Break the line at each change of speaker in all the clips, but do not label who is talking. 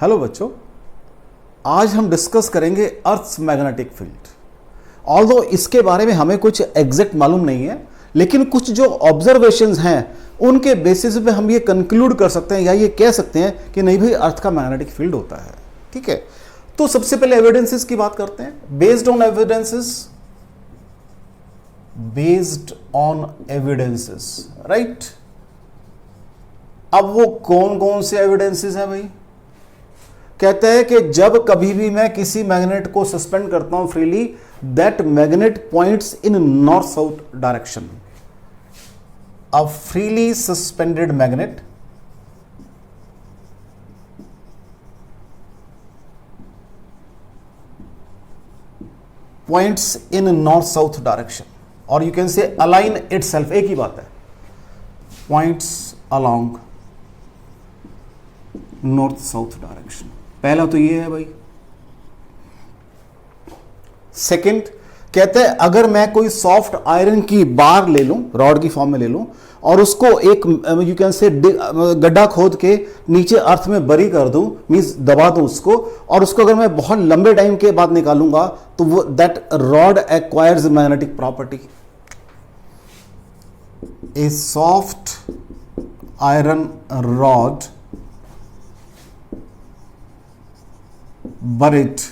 Hello बच्चों, आज हम डिस्कस करेंगे अर्थ्स मैग्नेटिक फील्ड। ऑल्दो इसके बारे में हमें कुछ एग्जैक्ट मालूम नहीं है, लेकिन कुछ जो ऑब्जर्वेशंस हैं उनके बेसिस पे हम ये कंक्लूड कर सकते हैं या ये कह सकते हैं कि नहीं भाई अर्थ का मैग्नेटिक फील्ड होता है। ठीक है, तो सबसे पहले एविडेंसेस की बात करते हैं। Based on evidences, right. अब वो कौन कौन से एविडेंसेस हैं भाई? कहते हैं कि जब कभी भी मैं किसी मैग्नेट को सस्पेंड करता हूं freely, that magnet points in north south direction. A freely suspended magnet points in north south direction, और you can say align itself, एक ही बात है, points along north south direction. पहला तो ये है भाई। सेकंड, कहते हैं अगर मैं कोई सॉफ्ट आयरन की बार ले लूं, रॉड की फॉर्म में ले लूं, और उसको एक यू कैन से गड्ढा खोद के नीचे अर्थ में बरी कर दूं, मींस दबा दूं उसको, और उसको अगर मैं बहुत लंबे टाइम के बाद निकालूंगा तो वो that rod acquires magnetic property. A soft iron rod buried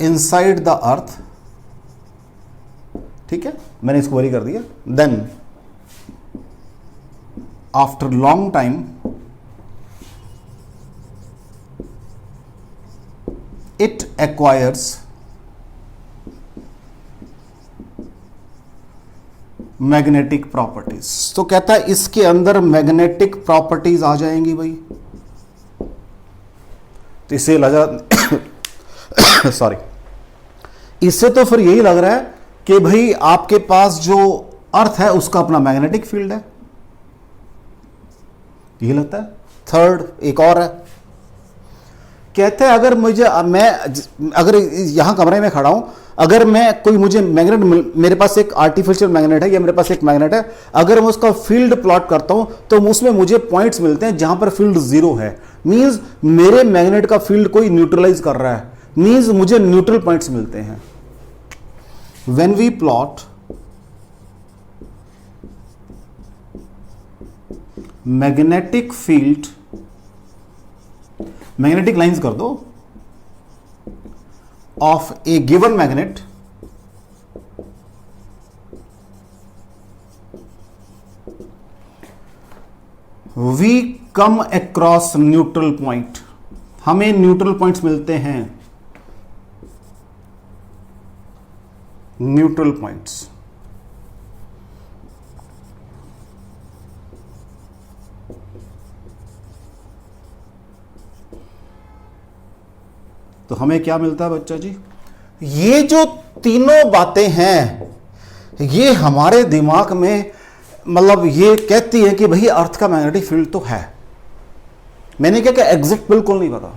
inside the earth, ठीक है, मैंने इसको बरी कर दिया। Then after long time it acquires magnetic properties. तो कहता है इसके अंदर मैग्नेटिक प्रॉपर्टीज आ जाएंगी भाई। तो इससे लगा सॉरी, इससे तो फिर यही लग रहा है कि भाई आपके पास जो अर्थ है उसका अपना मैग्नेटिक फील्ड है, ये लगता है। थर्ड एक और है, कहते हैं अगर अगर यहां कमरे में खड़ा हूं, अगर मैं कोई मुझे मैग्नेट, मेरे पास एक आर्टिफिशियल मैग्नेट है या मेरे पास एक मैग्नेट है, अगर मैं उसका फील्ड प्लॉट करता हूं तो उसमें मुझे पॉइंट्स मिलते हैं जहां पर फील्ड जीरो है। मींस मेरे मैग्नेट का फील्ड कोई न्यूट्रलाइज कर रहा है, मींस मुझे न्यूट्रल पॉइंट्स मिलते हैं। When we plot magnetic field, magnetic lines कर दो, of a given magnet, we come across neutral point, हमें न्यूट्रल पॉइंट्स मिलते हैं, न्यूट्रल पॉइंट्स। तो हमें क्या मिलता है बच्चा जी? ये जो तीनों बातें हैं ये हमारे दिमाग में मतलब ये कहती है कि भाई अर्थ का मैग्नेटिक फील्ड तो है। मैंने क्या क्या एग्जैक्ट बिल्कुल नहीं पता।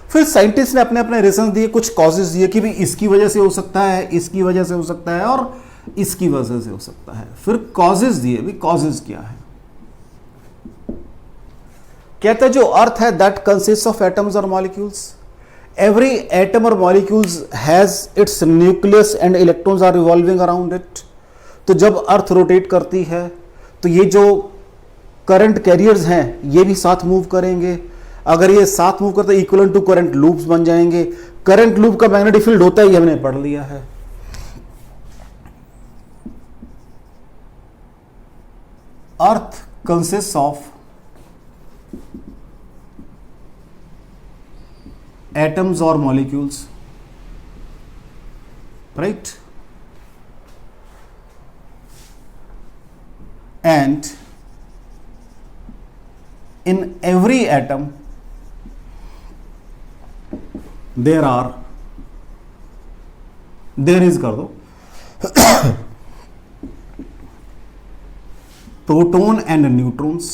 फिर साइंटिस्ट ने अपने अपने रीजन दिए, कुछ कॉजेज दिए कि भाई इसकी वजह से हो सकता है, इसकी वजह से हो सकता है और इसकी वजह से हो सकता है। फिर कॉजेज दिए, भाई कॉजेज क्या है? कहता है जो अर्थ है दैट कंसिस्ट ऑफ एटम्स और molecules. Every atom or molecules has its nucleus and electrons are revolving around it. तो जब अर्थ रोटेट करती है तो ये जो करंट कैरियर्स हैं ये भी साथ मूव करेंगे। अगर ये साथ मूव करते इक्वलेंट टू करंट लूप्स बन जाएंगे। करंट लूप का मैग्नेटिक फील्ड होता है, ये हमने पढ़ लिया है। Earth consist of atoms or molecules, right? And in every atom there is कर दो प्रोटॉन एंड न्यूट्रॉन्स,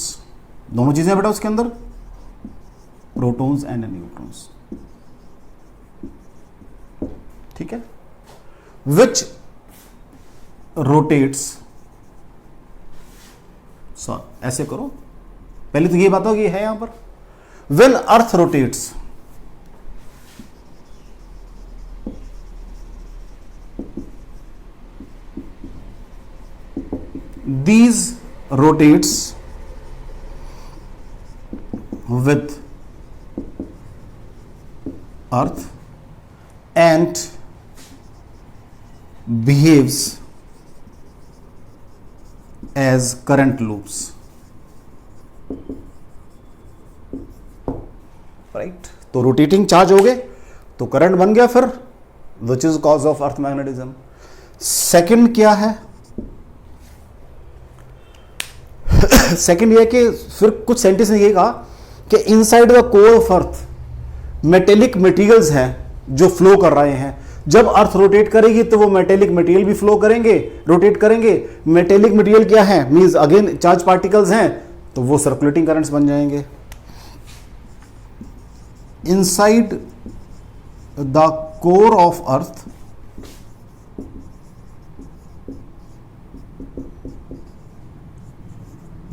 दोनों चीजें बेटा उसके अंदर, प्रोटॉन्स एंड न्यूट्रॉन्स, ठीक है, विच रोटेट्स, ऐसे करो, पहले तो ये बताओ कि है यहां पर, when earth rotates, these rotates with earth and behaves as current loops, right. तो रोटेटिंग चार्ज हो गए तो करंट बन गया फिर, which is cause of earth magnetism. Second क्या है, सेकंड ये कि फिर कुछ साइंटिस्ट ने ये कहा कि inside the core of earth metallic materials हैं जो फ्लो कर रहे हैं। जब अर्थ रोटेट करेगी तो वो मेटेलिक मटेरियल भी फ्लो करेंगे, रोटेट करेंगे। मेटेलिक मटेरियल क्या है, मींस अगेन चार्ज पार्टिकल्स हैं, तो वो सर्कुलेटिंग करंट्स बन जाएंगे। Inside the core of earth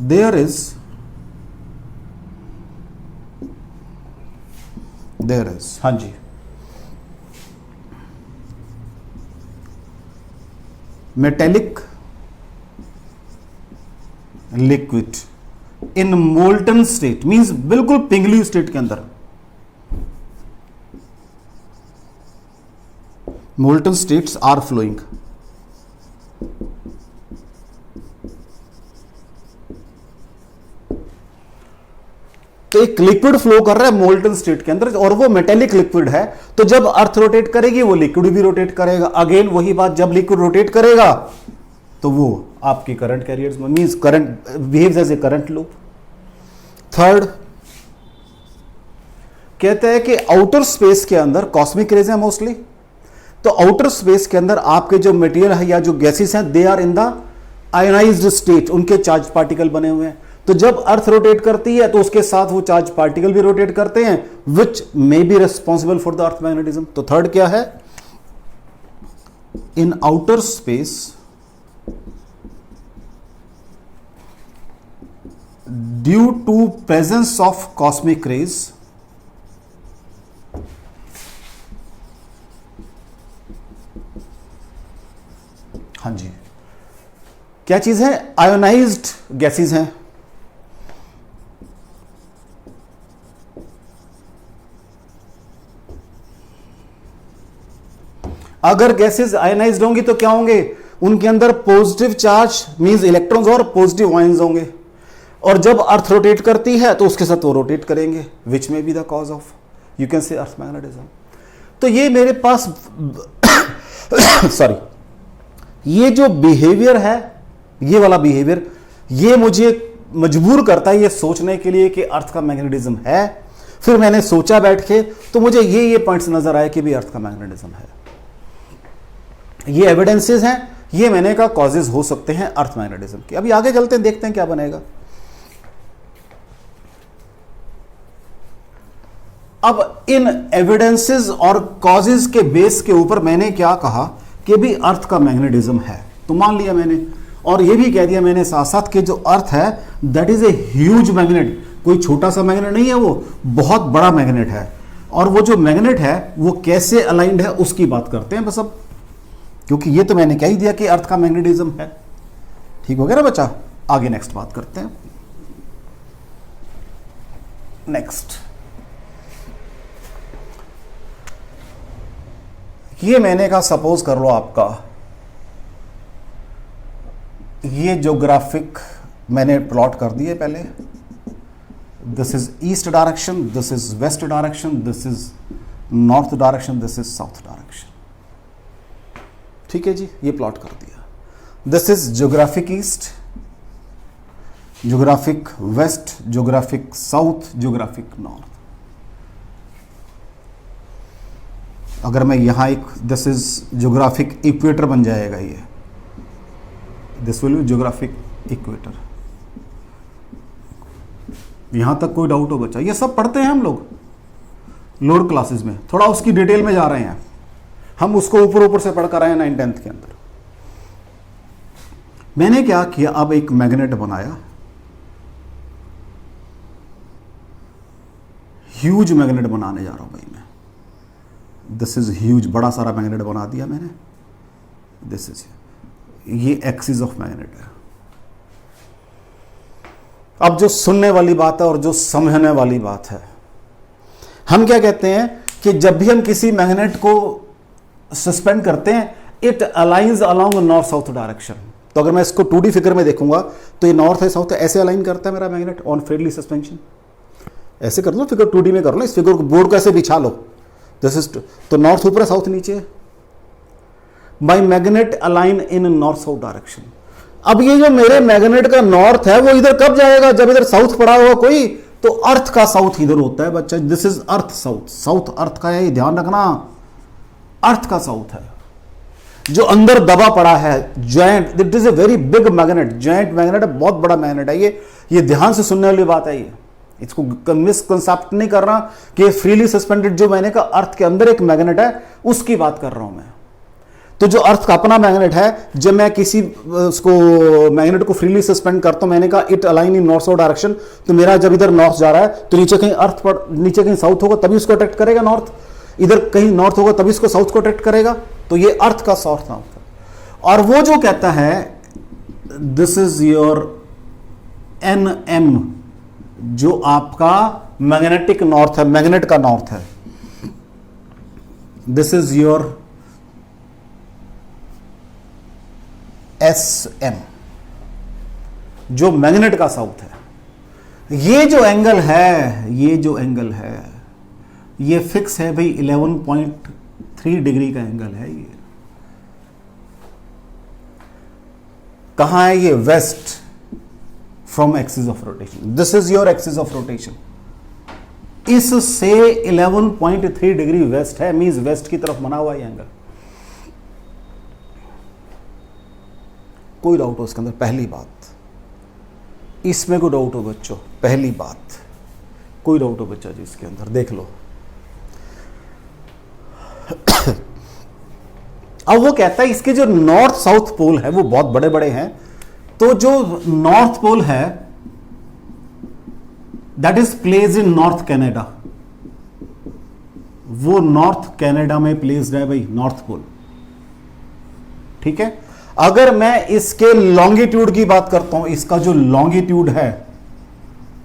there is हाँ जी, metallic liquid in molten state, means बिल्कुल पिंगली स्टेट के अंदर, मोल्टन स्टेट्स आर फ्लोइंग। तो एक लिक्विड फ्लो कर रहा है मोल्टन स्टेट के अंदर और वो मेटेलिक लिक्विड है, तो जब अर्थ रोटेट करेगी वो लिक्विड भी रोटेट करेगा। अगेन वही बात, जब लिक्विड रोटेट करेगा तो वो आपकी current carriers means current behaves as a current loop. Third कहते हैं कि आउटर स्पेस के अंदर कॉस्मिक रेज है मोस्टली, तो आउटर स्पेस के अंदर आपके जो मटेरियल है या जो गैसेस हैं they are in the ionized state, उनके चार्ज पार्टिकल बने हुए हैं। तो जब अर्थ रोटेट करती है तो उसके साथ वो चार्ज पार्टिकल भी रोटेट करते हैं, which may be responsible for the earth magnetism. तो थर्ड क्या है, in outer space due to presence of cosmic rays हाँ जी, क्या चीज है, आयोनाइज्ड गैसेस हैं। अगर गैसेस आयनाइज्ड होंगी तो क्या होंगे, उनके अंदर पॉजिटिव चार्ज मींस इलेक्ट्रॉन्स और पॉजिटिव आयंस होंगे, और जब अर्थ रोटेट करती है तो उसके साथ वो रोटेट करेंगे, विच में be the cause of you can से अर्थ मैग्नेटिज्म। तो ये मेरे पास सॉरी ये जो बिहेवियर है, ये वाला बिहेवियर, ये मुझे मजबूर करता है ये सोचने के लिए कि अर्थ का मैग्नेटिज्म है। फिर मैंने सोचा बैठ के तो मुझे ये पॉइंट्स नजर आए कि भी अर्थ का मैग्नेटिज्म है। ये एविडेंसेस हैं, ये मैंने कहा कॉजेज हो सकते हैं अर्थ मैग्नेटिज्म के। अभी आगे चलते हैं, देखते हैं क्या बनेगा। अब इन एविडेंसेस और कॉजेज के बेस के ऊपर मैंने क्या कहा कि भी अर्थ का मैग्नेटिज्म है, तो मान लिया मैंने, और ये भी कह दिया मैंने साथ साथ कि जो अर्थ है that is a huge magnet, कोई छोटा सा मैग्नेट नहीं है, वो बहुत बड़ा मैग्नेट है। और वो जो मैग्नेट है वो कैसे अलाइंड है उसकी बात करते हैं बस अब, क्योंकि ये तो मैंने कह ही दिया कि अर्थ का मैग्नेटिज्म है। ठीक हो गया ना बच्चा, आगे नेक्स्ट बात करते हैं। नेक्स्ट ये मैंने कहा सपोज कर लो आपका ये ज्योग्राफिक मैंने प्लॉट कर दिए पहले, this is east direction, this is west direction, this is north direction, this is south direction. ठीक है जी, ये प्लॉट कर दिया। This is geographic east, geographic west, geographic south, geographic north. अगर मैं यहां एक, दिस इज ज्योग्राफिक इक्वेटर बन जाएगा, ये this will be geographic equator. यहां तक कोई डाउट हो बच्चा? ये सब पढ़ते हैं हम लोग लोअर क्लासेस में, थोड़ा उसकी डिटेल में जा रहे हैं हम, उसको ऊपर ऊपर से पढ़कर आए 9th 10th के अंदर। मैंने क्या किया, अब एक मैग्नेट बनाया, ह्यूज मैग्नेट बनाने जा रहा हूं भाई मैं। दिस इज ह्यूज, बड़ा सारा मैग्नेट बना दिया मैंने। दिस इज, ये एक्सिस ऑफ मैग्नेट है। अब जो सुनने वाली बात है और जो समझने वाली बात है, हम क्या कहते हैं कि जब भी हम किसी मैग्नेट को सस्पेंड करते हैं, it aligns along north south direction. तो अगर मैं इसको 2D फिगर में देखूंगा तो ये नॉर्थ है साउथ है, ऐसे अलाइन करता है मेरा मैग्नेट ऑन फ्रीली सस्पेंशन। ऐसे कर लो फिगर, 2D में कर लो, इस फिगर को बोर्ड को ऐसे बिछा लो। दिस इज, तो नॉर्थ ऊपर है साउथ नीचे है। My magnet align in north south direction. अब ये जो मेरे मैग्नेट का नॉर्थ है वो इधर कब जाएगा? जब इधर साउथ पड़ा हुआ कोई, तो अर्थ का साउथ इधर होता है बच्चा। This is earth south, south earth का है, ये ध्यान रखना, अर्थ का साउथ है जो अंदर दबा पड़ा है। Joint, it is a very big magnet, joint magnet है, बहुत बड़ा मैग्नेट है ये ध्यान से सुनने वाली बात है। ये इसको मिसकंसेप्ट नहीं करना कि फ्रीली सस्पेंडेड जो मैंने कहा अर्थ के अंदर एक मैग्नेट है, उसकी बात कर रहा हूं मैं। तो जो अर्थ का अपना मैग्नेट है, जब मैं किसी उसको मैग्नेट को फ्रीली सस्पेंड करता हूं, मैंने कहा it align in north south direction, तो मेरा जब इधर नॉर्थ जा रहा है तो नीचे कहीं अर्थ पर, नीचे कहीं साउथ होगा तभी उसको अट्रैक्ट करेगा नॉर्थ, इधर कहीं नॉर्थ होगा तभी इसको साउथ को अट्रैक्ट करेगा। तो ये अर्थ का साउथ नॉर्थ है। और वो जो कहता है दिस इज योर NM, जो आपका मैग्नेटिक नॉर्थ है, मैग्नेट का नॉर्थ है, दिस इज योर SM, जो मैग्नेट का साउथ है। ये जो एंगल है, ये जो एंगल है, ये फिक्स है भाई, 11.3 डिग्री का एंगल है। ये कहां है? ये west from axis of rotation. This is your axis of rotation. इससे 11.3 डिग्री वेस्ट है, मींस वेस्ट की तरफ बना हुआ ये एंगल। कोई डाउट हो इसके अंदर? पहली बात, इसमें कोई डाउट हो बच्चों? पहली बात, कोई डाउट हो बच्चा जी इसके अंदर? देख लो। अब वो कहता है इसके जो नॉर्थ साउथ पोल है वो बहुत बड़े बड़े हैं। तो जो नॉर्थ पोल है that is placed in north Canada, वो नॉर्थ कनाडा में प्लेस्ड है भाई, नॉर्थ पोल। ठीक है। अगर मैं इसके लॉन्गिट्यूड की बात करता हूं, इसका जो लॉन्गिट्यूड है,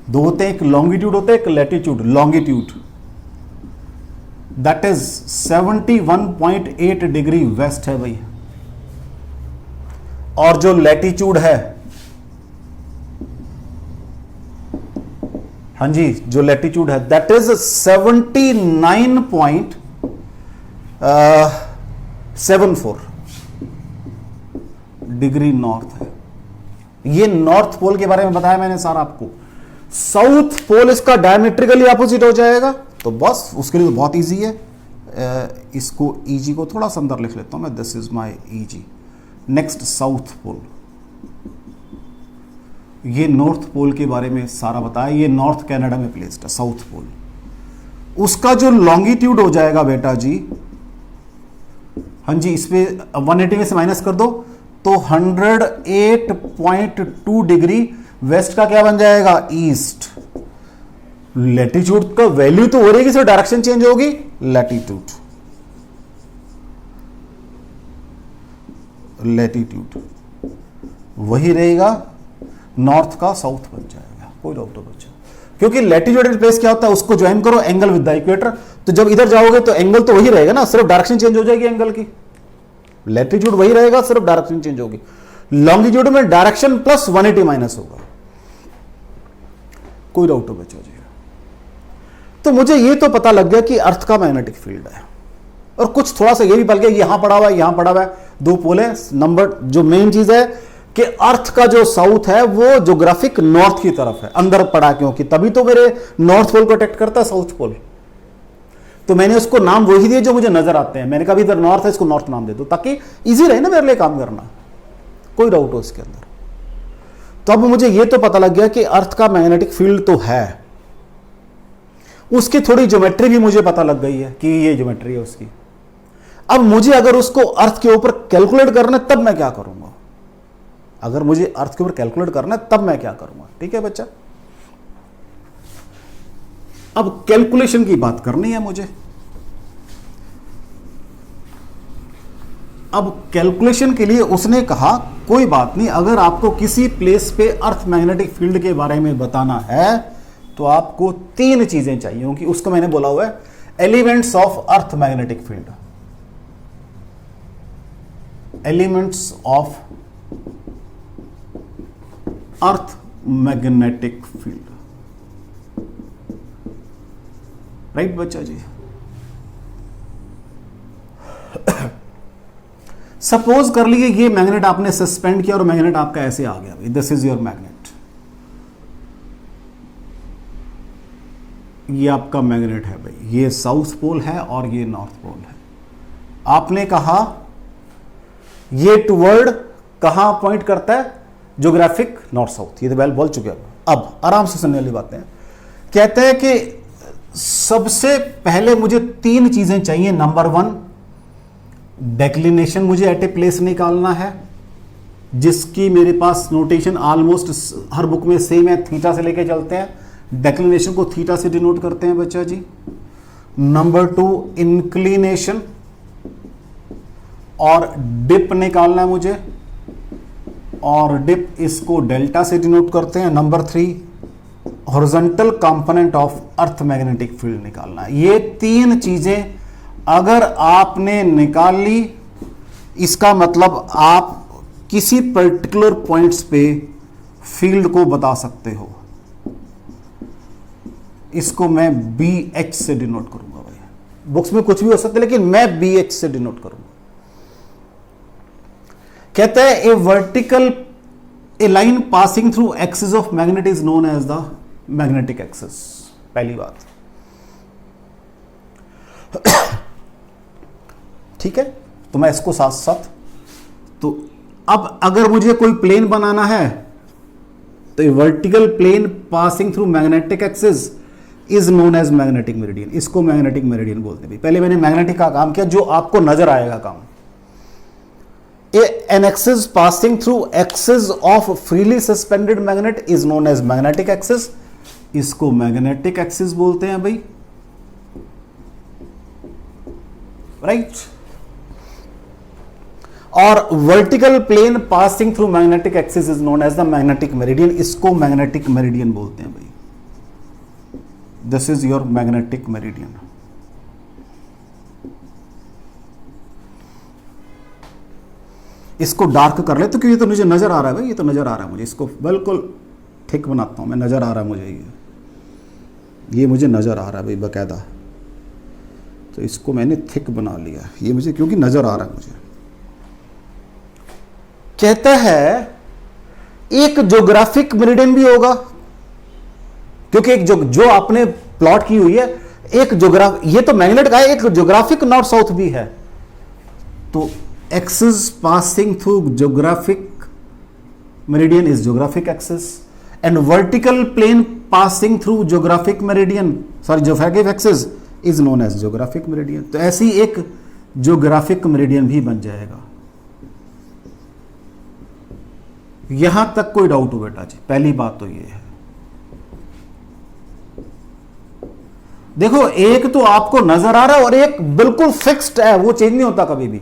दो होते हैं, एक लॉन्गिट्यूड होता है एक latitude. Longitude that is 71.8 degree west है भाई, और जो लैटिट्यूड है, हां जी, जो लैटिट्यूड है दैट इज 79.74 डिग्री नॉर्थ है। ये नॉर्थ पोल के बारे में बताया मैंने सारा आपको। साउथ पोल इसका डायमेट्रिकली अपोजिट हो जाएगा, तो बस उसके लिए तो बहुत इजी है। इसको ईजी को थोड़ा सा अंदर लिख लेता हूं मैं, this is my easy. Next south pole, ये नॉर्थ पोल के बारे में सारा बताया, ये नॉर्थ कनाडा में प्लेस्ड है साउथ पोल। उसका जो लॉन्गिट्यूड हो जाएगा बेटा जी, हाँ जी, इस पे 180 में से माइनस कर दो तो 108.2 डिग्री वेस्ट का क्या बन जाएगा? ईस्ट। लैटिट्यूड का वैल्यू तो हो रही है, सिर्फ डायरेक्शन चेंज होगी। लैटिट्यूड, लैटिट्यूड वही रहेगा, नॉर्थ का साउथ बन जाएगा। कोई डाउट हो बच्चा? क्योंकि लैटिट्यूड प्लेस क्या होता है, उसको ज्वाइन करो एंगल विद द इक्वेटर, तो जब इधर जाओगे तो एंगल तो वही रहेगा ना, सिर्फ डायरेक्शन चेंज हो जाएगी एंगल की। लैटिट्यूड वही रहेगा, सिर्फ डायरेक्शन चेंज होगी। लॉन्गिट्यूड में डायरेक्शन प्लस 180 माइनस होगा। कोई डाउट हो बच्चा जी? तो मुझे ये तो पता लग गया कि अर्थ का मैग्नेटिक फील्ड है, और कुछ थोड़ा सा ये भी पता गया, यहां पड़ा हुआ है, यहां पड़ा हुआ है, दो पोल है। नंबर जो मेन चीज है कि अर्थ का जो साउथ है वो ज्योग्राफिक नॉर्थ की तरफ है, अंदर पड़ा, क्योंकि तभी तो मेरे नॉर्थ पोल को अट्रैक्ट करता है साउथ पोल। तो मैंने उसको नाम वही दिए जो मुझे नजर आते हैं। मैंने कहा इधर नॉर्थ है, इसको नॉर्थ नाम दे दो, ताकि इजी रहे ना मेरे लिए काम करना। कोई डाउट हो इसके अंदर? तो अब मुझे ये तो पता लग गया कि अर्थ का मैग्नेटिक फील्ड तो है, उसकी थोड़ी ज्योमेट्री भी मुझे पता लग गई है कि ये ज्योमेट्री है उसकी। अब मुझे अगर उसको अर्थ के ऊपर कैलकुलेट करना है तब मैं क्या करूंगा? अगर मुझे अर्थ के ऊपर कैलकुलेट करना है तब मैं क्या करूंगा? ठीक है बच्चा? अब कैलकुलेशन की बात करनी है मुझे। अब कैलकुलेशन के लिए उसने कहा कोई बात नहीं, अगर आपको किसी प्लेस पे अर्थ मैग्नेटिक फील्ड के बारे में बताना है तो आपको 3 चीजें चाहिए होंगी। उसको मैंने बोला हुआ है elements of earth magnetic field. Elements of earth magnetic field, right बच्चा जी। सपोज कर लिए ये मैग्नेट आपने सस्पेंड किया और मैग्नेट आपका ऐसे आ गया, दिस इज योर मैग्नेट, ये आपका मैग्नेट है भाई, ये साउथ पोल है और ये नॉर्थ पोल है। आपने कहा ये टुवर्ड कहां पॉइंट करता है, ज्योग्राफिक नॉर्थ साउथ, ये तो बोल चुके हैं। अब आराम से सुनने वाली बातें हैं। कहते हैं कि सबसे पहले मुझे 3 चीजें चाहिए। नंबर 1 डेक्लिनेशन, मुझे एट ए प्लेस निकालना है जिसकी मेरे पास नोटेशन ऑलमोस्ट हर बुक में सेम है, थीटा से लेके चलते हैं। डेक्लिनेशन को थीटा से डिनोट करते हैं बच्चा जी। नंबर 2 इंक्लिनेशन और डिप निकालना है मुझे, और डिप इसको डेल्टा से डिनोट करते हैं। Number 3 horizontal component of earth magnetic field निकालना है। ये 3 चीजें अगर आपने निकाल ली, इसका मतलब आप किसी पर्टिकुलर पॉइंट्स पे फील्ड को बता सकते हो। इसको मैं BH से डिनोट करूंगा भाई, बुक्स में कुछ भी हो सकता है लेकिन मैं BH से डिनोट करूंगा। कहते हैं a vertical a line passing through axis of magnet is known as the magnetic axis. पहली बात, ठीक है, तो मैं इसको साथ साथ, तो अब अगर मुझे कोई प्लेन बनाना है तो vertical plane passing through magnetic axis is known as magnetic meridian. इसको मैग्नेटिक मेरिडियन बोलते हैं। पहले मैंने मैग्नेटिक का काम किया, जो आपको नजर आएगा काम। An axis passing through axis of freely suspended magnet is known as magnetic axis. इसको मैग्नेटिक एक्सिस बोलते हैं भाई, राइट। और vertical plane passing through magnetic axis is known as the magnetic meridian. इसको मैग्नेटिक मेरिडियन बोलते हैं भाई। This is your magnetic meridian. इसको डार्क कर ले तो क्योंकि ये तो मुझे नजर आ रहा है भाई, ये तो नजर आ रहा है मुझे। इसको बिल्कुल थिक बनाता हूं मैं, नजर आ रहा है मुझे, ये मुझे नजर आ रहा है भाई बकायदा। तो इसको मैंने थिक बना लिया, ये मुझे क्योंकि नजर आ रहा है मुझे। कहता है एक ज्योग्राफिक मेरिडियन भी होगा, क्योंकि एक जो आपने प्लॉट की हुई है, एक ये तो मैग्नेट का है, एक ज्योग्राफिक नॉर्थ साउथ भी है। तो axis passing through geographic meridian is geographic axis, and vertical plane passing through geographic meridian, sorry geographic axis is known as geographic meridian. तो ऐसी एक ज्योग्राफिक मेरिडियन भी बन जाएगा। यहां तक कोई डाउट हो बेटा जी? पहली बात तो ये है, देखो एक तो आपको नजर आ रहा है और एक बिल्कुल फिक्स्ड है, वो चेंज नहीं होता कभी भी।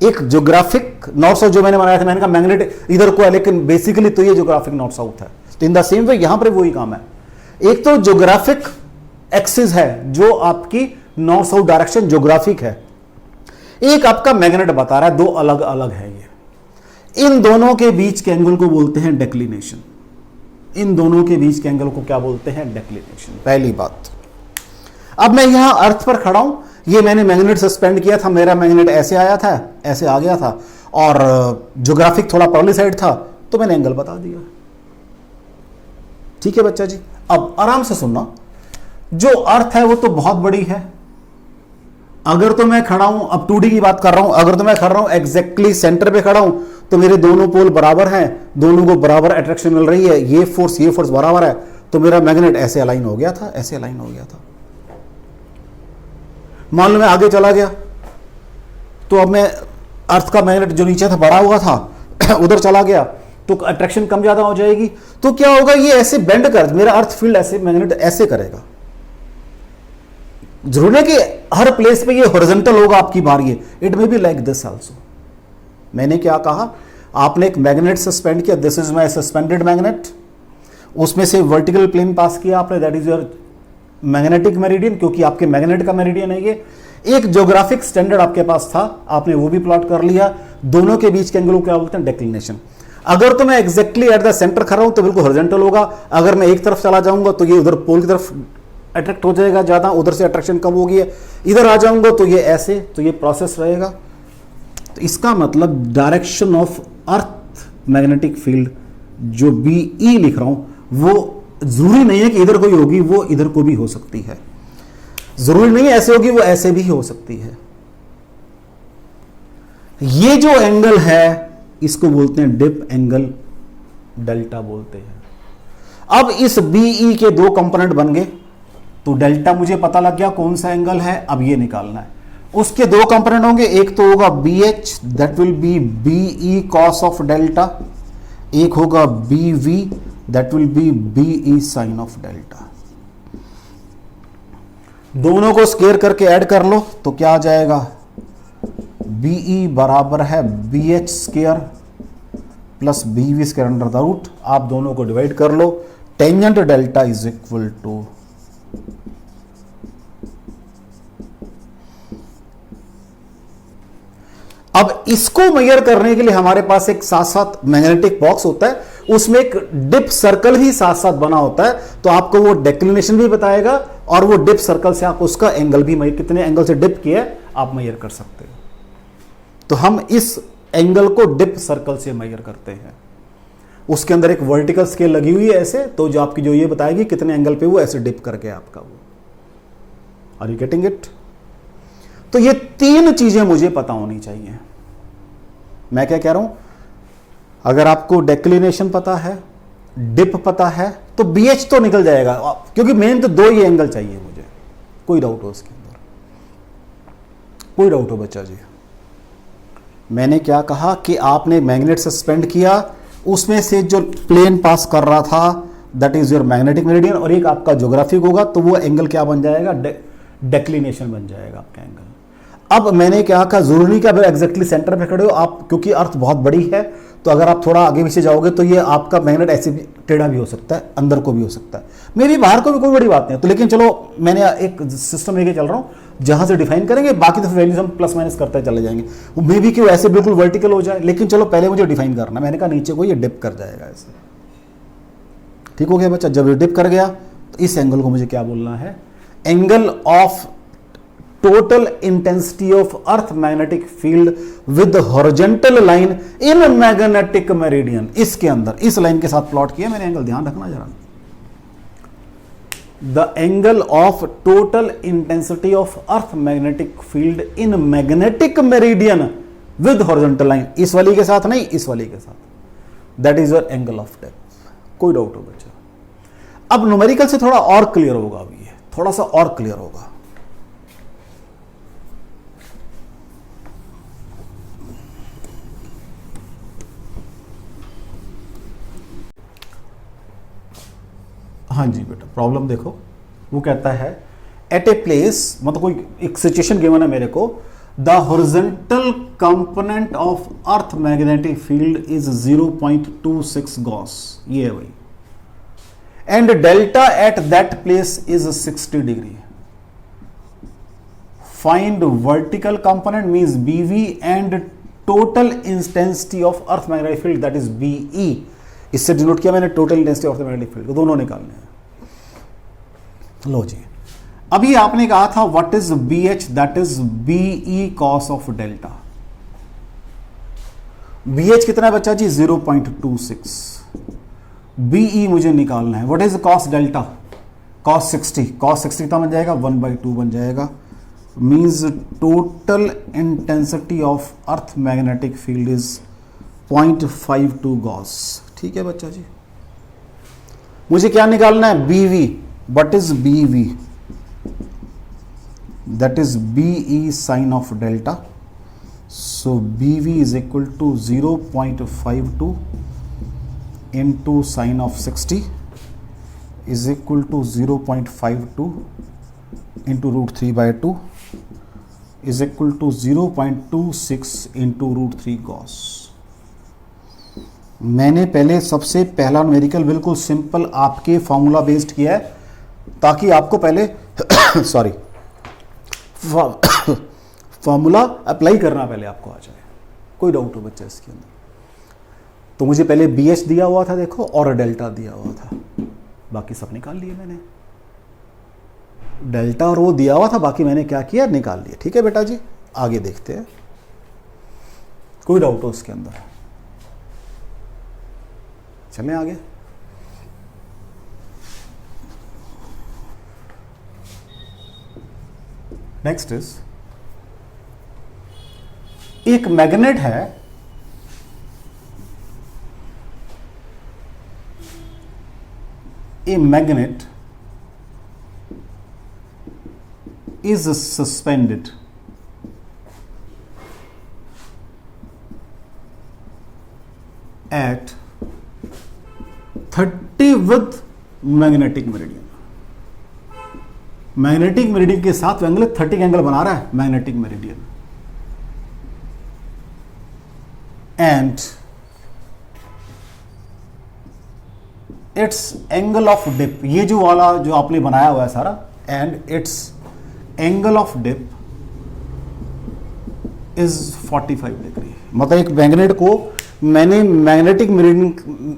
एक ज्योग्राफिक नॉर्थ साउथ जो मैंने बनाया था, मैंने कहा मैग्नेट इधर को है लेकिन बेसिकली तो ये ज्योग्राफिक नॉर्थ साउथ है। तो इन द सेम वे यहां पर वही काम है। एक तो ज्योग्राफिक एक्सिस है जो आपकी नॉर्थ साउथ डायरेक्शन ज्योग्राफिक है, एक आपका मैग्नेट बता रहा है, दो अलग अलग है ये। इन दोनों के बीच के एंगल को बोलते हैं डेक्लिनेशन। इन दोनों के बीच के एंगल को क्या बोलते हैं? डेक्लिनेशन। पहली बात। अब मैं यहां अर्थ पर खड़ा हूं, ये मैंने मैग्नेट सस्पेंड किया था, मेरा मैग्नेट ऐसे आया था, ऐसे आ गया था, और ज्योग्राफिक थोड़ा परली साइड था, तो मैंने एंगल बता दिया। ठीक है बच्चा जी? अब आराम से सुनना, जो अर्थ है वो तो बहुत बड़ी है। अगर तो मैं खड़ा हूं, अब 2D की बात कर रहा हूं, अगर तो मैं खड़ा हूं एग्जैक्टली सेंटर पे खड़ा हूं, तो मेरे दोनों पोल बराबर हैं, दोनों को बराबर अट्रैक्शन मिल रही है, ये फोर्स बराबर है, तो मेरा मैग्नेट ऐसे अलाइन हो गया था, ऐसे अलाइन हो गया था। मान लो मैं आगे चला गया, तो अब मैं अर्थ का मैग्नेट जो नीचे था बढ़ा हुआ था उधर चला गया, तो अट्रैक्शन कम ज्यादा हो जाएगी। तो क्या होगा, ये ऐसे बेंड कर, मेरा अर्थ फील्ड ऐसे मैग्नेट ऐसे करेगा, जरूर है कि हर प्लेस पे ये हॉरिजॉन्टल होगा आपकी बार, ये it may be like this also. मैंने क्या कहा, आपने एक मैग्नेट सस्पेंड किया, this is my suspended magnet, उसमें से वर्टिकल प्लेन पास किया आपने, that is your magnetic meridian, क्योंकि आपके मैग्नेट का मेरिडियन है ये। एक ज्योग्राफिक स्टैंडर्ड आपके पास था, आपने वो भी प्लॉट कर लिया, दोनों के बीच के एंगल को क्या बोलते हैं, डेक्लिनेशन। अगर तो मैं एग्जैक्टली एट द सेंटर खड़ा हूं तो बिल्कुल हॉरिजॉन्टल होगा, अगर मैं एक तरफ चला जाऊंगा तो ये उधर पोल की तरफ अट्रैक्ट हो जाएगा ज्यादा, उधर से अट्रैक्शन कम होगी, इधर आ जाऊंगा तो ये ऐसे, तो ये प्रोसेस रहेगा। तो इसका मतलब direction of earth magnetic field जो BE लिख रहा हूं वो जरूरी नहीं है कि इधर कोई होगी, वो इधर को भी हो सकती है, जरूरी नहीं है ऐसे होगी, वो ऐसे भी हो सकती है। ये जो एंगल है इसको बोलते हैं डिप एंगल, डेल्टा बोलते हैं। अब इस BE के दो कंपोनेंट बन गए, तो डेल्टा मुझे पता लग गया कौन सा एंगल है, अब ये निकालना है। उसके दो कंपोनेंट होंगे, एक तो होगा BH, that will be BE cos of delta, एक होगा BV, that will be BE sine of delta. दोनों को स्क्वायर करके ऐड कर लो तो क्या आ जाएगा, BE बराबर है BH square plus BV square under the root. आप दोनों को डिवाइड कर लो, tangent delta is equal to अब इसको मेजर करने के लिए हमारे पास एक साथ साथ मैग्नेटिक बॉक्स होता है, उसमें एक डिप सर्कल भी साथ साथ बना होता है, तो आपको वो डेक्लिनेशन भी बताएगा और वो डिप सर्कल से आप उसका एंगल भी मेजर, कितने एंगल से डिप किया आप मेजर कर सकते हो। तो हम इस एंगल को डिप सर्कल से मेजर करते हैं। उसके अंदर एक वर्टिकल स्केल लगी हुई है ऐसे, तो जो आपकी जो ये बताएगी कितने एंगल पे वो ऐसे डिप करके आपका वो, आर यू गेटिंग इट? तो ये तीन चीजें मुझे पता होनी चाहिए। मैं क्या कह रहा हूं, अगर आपको डेक्लिनेशन पता है, डिप पता है, तो BH तो निकल जाएगा, क्योंकि मेन तो दो ही एंगल चाहिए मुझे, कोई डाउट हो उसके अंदर, कोई डाउट हो बच्चा जी? मैंने क्या कहा कि आपने मैग्नेट सस्पेंड किया, उसमें से जो प्लेन पास कर रहा था that is your magnetic meridian, और एक आपका ज्योग्राफिक होगा, तो वो एंगल क्या बन जाएगा, डेक्लिनेशन बन जाएगा आपका एंगल। अब मैंने क्या कहा, जरूरी नहीं कि अगर एग्जैक्टली सेंटर पे खड़े हो आप, क्योंकि अर्थ बहुत बड़ी है, तो अगर आप थोड़ा आगे पीछे जाओगे तो ये आपका मैग्नेट ऐसे भी टेढ़ा भी हो सकता है, अंदर को भी हो सकता है, मे भी बाहर को भी, कोई बड़ी बात नहीं है। तो लेकिन चलो मैंने एक सिस्टम लेके चल रहा हूं जहां से डिफाइन करेंगे, बाकी तो वैल्यूज हम प्लस माइनस करते चले जाएंगे। वो मे भी कि वो ऐसे बिल्कुल वर्टिकल हो जाए, लेकिन चलो पहले मुझे डिफाइन करना। मैंने कहा नीचे को ये डिप कर जाएगा ऐसे, ठीक हो गया बच्चा? जब ये डिप कर गया तो इस एंगल को मुझे क्या बोलना है, angle of total intensity of earth magnetic field with horizontal line in magnetic meridian। इसके अंदर इस लाइन के साथ प्लॉट किया मैंने एंगल, ध्यान रखना जरा। The angle of total intensity of earth magnetic field in magnetic meridian with horizontal line, इस वाली के साथ नहीं, इस वाली के साथ, that is your angle of depth। कोई डाउट हो बच्चा? अब न्यूमेरिकल से थोड़ा और क्लियर होगा, अभी ये थोड़ा सा और क्लियर होगा। हाँ जी बेटा, प्रॉब्लम देखो, वो कहता है एट ए प्लेस, मतलब कोई एक सिचुएशन गिवन है मेरे को, the horizontal component of earth magnetic field is 0.26 Gauss, ये है भाई, and delta at that place is 60 degree. Find vertical component means BV and total intensity of earth magnetic field that is BE। इससे denote किया मैंने total intensity of the magnetic field, दोनों निकालने हैं। लो जी, अभी आपने कहा था what is BH, that is BE cos of delta. BH कितना है बच्चा जी, 0.26। BE मुझे निकालना है, what is cos delta, cos 60, cos 60 कितना बन जाएगा, 1/2 बन जाएगा, means total intensity of earth magnetic field is 0.52 Gauss. ठीक है बच्चा जी, मुझे क्या निकालना है, BV, what is BV, that is BE sin of delta, so BV is equal to 0.52 into sin of 60 is equal to 0.52 into √3/2 is equal to 0.26 into √3 cos. मैंने पहले सबसे पहला न्यूमेरिकल बिल्कुल सिंपल आपके फॉर्मूला बेस्ड किया है ताकि आपको पहले सॉरी फॉर्मूला अप्लाई करना पहले आपको आ जाए, कोई डाउट हो बच्चा इसके अंदर। तो मुझे पहले BH दिया हुआ था देखो और डेल्टा दिया हुआ था, बाकी सब निकाल लिए मैंने। डेल्टा और वो दिया हुआ था, बाकी मैंने क्या किया निकाल लिया। ठीक है बेटा जी, आगे देखते हैं, कोई डाउट हो उसके अंदर? चलें आगे। नेक्स्ट इज, एक मैग्नेट है, a magnet is suspended at 30 with magnetic meridian। Magnetic meridian के साथ एंगल 30 एंगल बना रहा है magnetic meridian, and its angle of dip, ये जो वाला जो आपने बनाया हुआ है सारा, and its angle of dip is 45 degree. मतलब एक मैग्नेट को मैंने मैग्नेटिक मेरिडियन,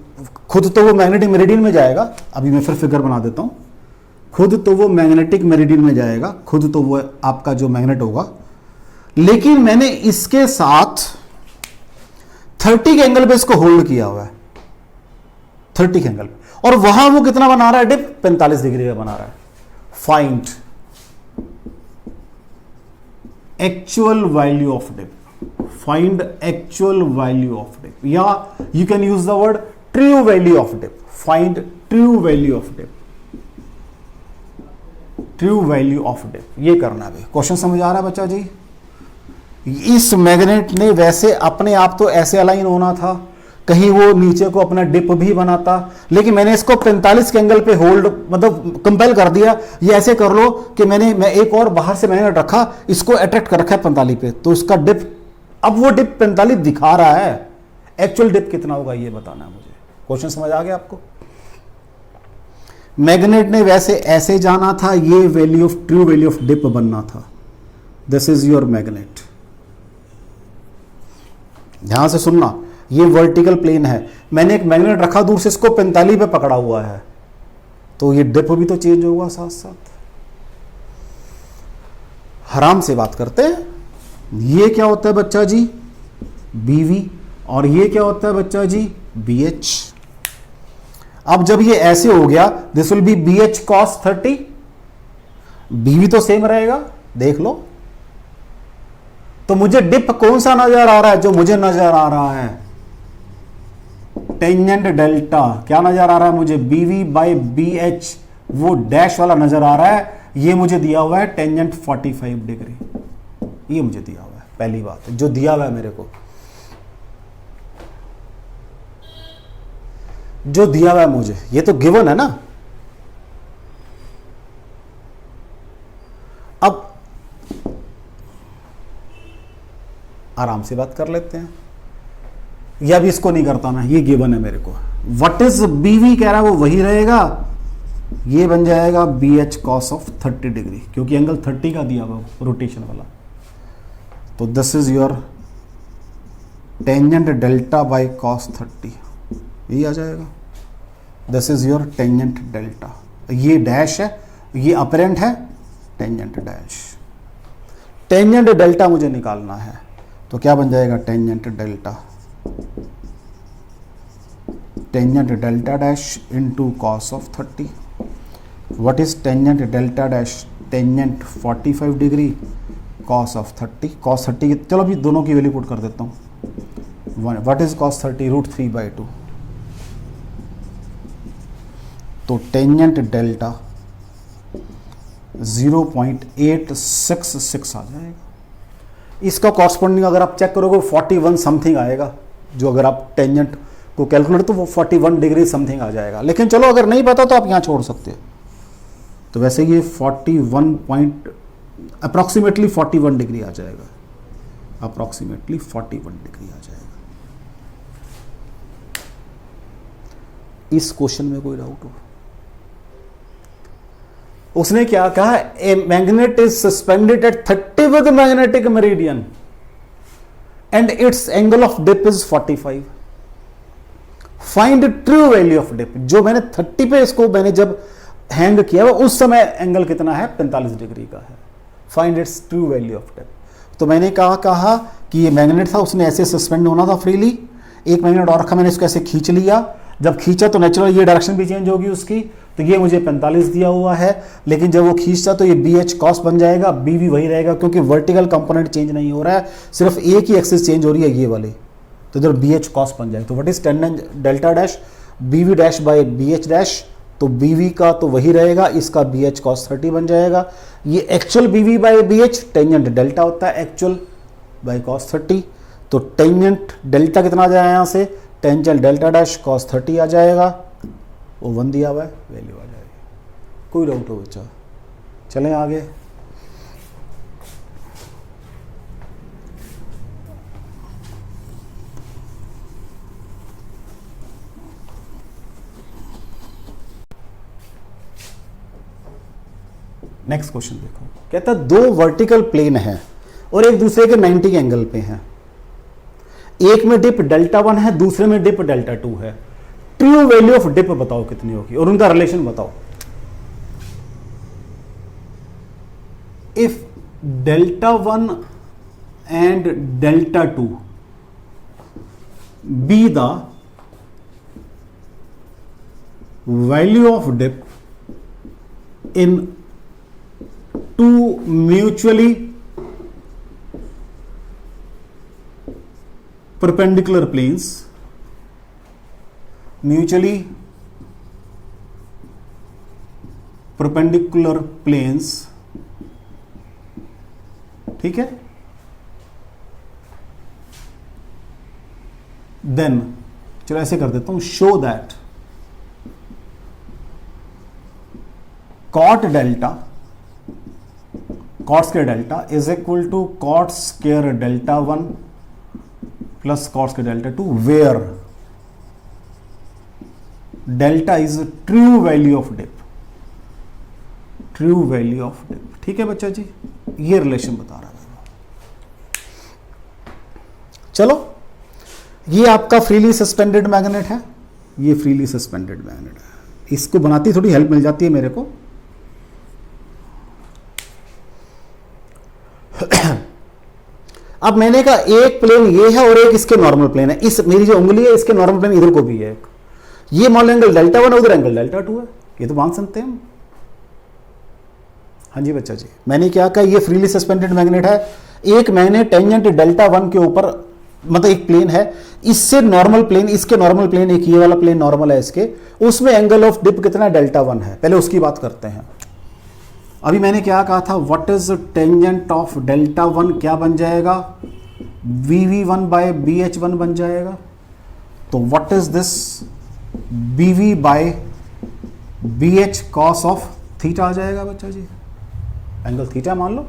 खुद तो वो मैग्नेटिक मेरिडियन में जाएगा, अभी मैं फिर फिगर बना देता हूं, खुद तो वो मैग्नेटिक मेरिडियन में जाएगा, खुद तो वो आपका जो मैग्नेट होगा, लेकिन मैंने इसके साथ 30 के एंगल पे इसको होल्ड किया हुआ है, 30 के एंगल पे, और वहां वो कितना बना रहा है डिप, 45 डिग्री का बना रहा है। Find actual value of dip, find actual value of dip, या you can use the word true value of dip, find true value of dip, true value of dip, ये करना है। क्वेश्चन समझ आ रहा है बच्चा जी? इस मैग्नेट ने वैसे अपने आप तो ऐसे अलाइन होना था, कहीं वो नीचे को अपना डिप भी बनाता, लेकिन मैंने इसको 45 के एंगल पे होल्ड, मतलब कंपेल कर दिया। ये ऐसे कर लो कि मैं एक और बाहर से मैंने रखा, इसको अट्रैक्ट कर रखा है 45 पे, तो इसका डिप, अब वो डिप 45 दिखा रहा है, एक्चुअल डिप कितना होगा ये बताना है मुझे। क्वेश्चन समझ आ गया आपको? मैग्नेट ने वैसे ऐसे जाना था, ये value of true value of dip बनना था। This is your magnet. ध्यान से सुनना, ये वर्टिकल प्लेन है, मैंने एक मैग्नेट रखा दूर से, इसको 45 पे पकड़ा हुआ है, तो ये डिप भी तो चेंज होगा साथ साथ। आराम से बात करते हैं। ये क्या होता है बच्चा जी? BV, और ये क्या होता है बच्चा जी? BH। अब जब ये ऐसे हो गया, this will be BH cos 30, BV तो सेम रहेगा, देख लो। तो मुझे डिप कौन सा नजर आ रहा है? जो मुझे नजर आ रहा है टेंजेंट डेल्टा। क्या नजर आ रहा है मुझे? BV/BH, वो डैश वाला नजर आ रहा है। ये मुझे दिया हुआ है टेंजेंट 45 डिग्री, ये मुझे दिया हुआ है। पहली बात जो दिया हुआ है मेरे को, जो दिया हुआ है मुझे, ये तो गिवन है ना। अब आराम से बात कर लेते हैं, या भी इसको नहीं करता मैं, ये गिवन है मेरे को। व्हाट इज BV कह रहा है वो वही रहेगा, ये बन जाएगा BH cos ऑफ 30 डिग्री, क्योंकि एंगल 30 का दिया हुआ रोटेशन वाला। तो this is your tangent delta bye cos 30, यही आ जाएगा। This is your tangent delta, ये डैश है, ये अपरेंट है, टेंजेंट डैश। टेंजेंट डेल्टा मुझे निकालना है, तो क्या बन जाएगा? Tangent delta, tangent delta dash into cos of 30। What is tangent delta dash? Tangent 45 degree, cos of 30, cos 30, चलो अभी दोनों की वैल्यू पुट कर देता हूँ। What is cos 30? √3/2। तो टेंजेंट डेल्टा 0.866 आ जाएगा। इसका कॉरस्पॉन्डिंग अगर आप चेक करोगे 41 समथिंग आएगा, जो अगर आप टेंजेंट को कैलकुलेट तो वो 41 डिग्री समथिंग आ जाएगा। लेकिन चलो अगर नहीं पता तो आप यहाँ छोड़ सकते हो, तो वैसे ये 41 पॉइंट अप्रॉक्सीमेटली 41 डिग्री आ जाएगा, अप्रॉक्सीमेटली 41 डिग्री आ जाएगा। इस क्वेश्चन में कोई डाउट हो? उसने क्या कहा, a magnet is suspended at 30 with magnetic meridian and its angle of dip is 45। Find true value of dip. जो मैंने 30 पे इसको मैंने जब हैंग किया वो उस समय एंगल कितना है, 45 डिग्री का है। Find its true value of dip. तो मैंने कहा कि ये मैग्नेट था, उसने ऐसे सस्पेंड होना था फ्रीली। एक मैग्नेट और रखा, मैंने इसको ऐसे खींच लिया। जब खींचा तो नेचुरल ये डायरेक्शन भी चेंज होगी उसकी, तो ये मुझे 45 दिया हुआ है, लेकिन जब वो खींचता तो ये बी एच कॉस बन जाएगा, बी भी वही रहेगा क्योंकि वर्टिकल कंपोनेंट चेंज नहीं हो रहा है, सिर्फ एक ही एक्सिस चेंज हो रही है ये वाली, तो इधर बी एच कॉस बन जाएगा। तो what is tangent delta dash B V dash by B H dash, तो बी वी का तो वही रहेगा, इसका बी एच कॉस 30 बन जाएगा। ये actual B V by B H tangent delta होता है, एक्चुअल बाई कॉस 30। तो टेंजेंट डेल्टा कितना आ जाएगा यहाँ से, टेंजेंट डेल्टा डैश कॉस 30 आ जाएगा, वो 1 दिया हुआ है, वैल्यू आ जाएगी। कोई डाउट हो बच्चा? चलें आगे। नेक्स्ट क्वेश्चन देखो, कहता है 2 वर्टिकल प्लेन है और एक दूसरे के 90 एंगल पे हैं। एक में डिप डेल्टा 1 है, दूसरे में डिप डेल्टा 2 है। ट्रू वैल्यू ऑफ डिप बताओ कितनी होगी और उनका रिलेशन बताओ। If delta 1 and delta 2 be the value of dip in 2 mutually perpendicular planes, mutually perpendicular planes, ठीक है, देन चलो ऐसे कर देता हूं, show that cot delta cot square delta is equal to cot square delta 1 plus cot square delta 2 where delta is true value of dip, true value of dip. ठीक है बच्चा जी, ये रिलेशन बता रहा है। चलो, ये आपका फ्रीली सस्पेंडेड मैग्नेट है, ये फ्रीली सस्पेंडेड मैग्नेट है। इसको बनाती थोड़ी हेल्प मिल जाती है मेरे को। अब मैंने कहा एक प्लेन ये है और एक इसके नॉर्मल प्लेन है। इस मेरी जो उंगली है इसके नॉर्मल प्लेन इधर को भी है एक। ये मान लो एंगल डेल्टा 1 है, उधर एंगल डेल्टा 2 है। ये तो मान सकते हैं। हाँ जी बच्चा जी, मैंने क्या कहा, ये फ्रीली सस्पेंडेड मैग्नेट है। एक मैंने टेंजेंट डेल्टा 1 के ऊपर, मतलब एक प्लेन है, इससे नॉर्मल प्लेन, इसके नॉर्मल प्लेन, एक ये वाला प्लेन नॉर्मल है इसके, उसमें एंगल ऑफ डिप कितना डेल्टा 1 है। पहले उसकी बात करते हैं। अभी मैंने क्या कहा था, what is tangent of delta 1 क्या बन जाएगा, VV1 बाय BH1 बन जाएगा। तो what is this, BV by BH cos of theta आ जाएगा बच्चा जी। एंगल थीटा मान लो,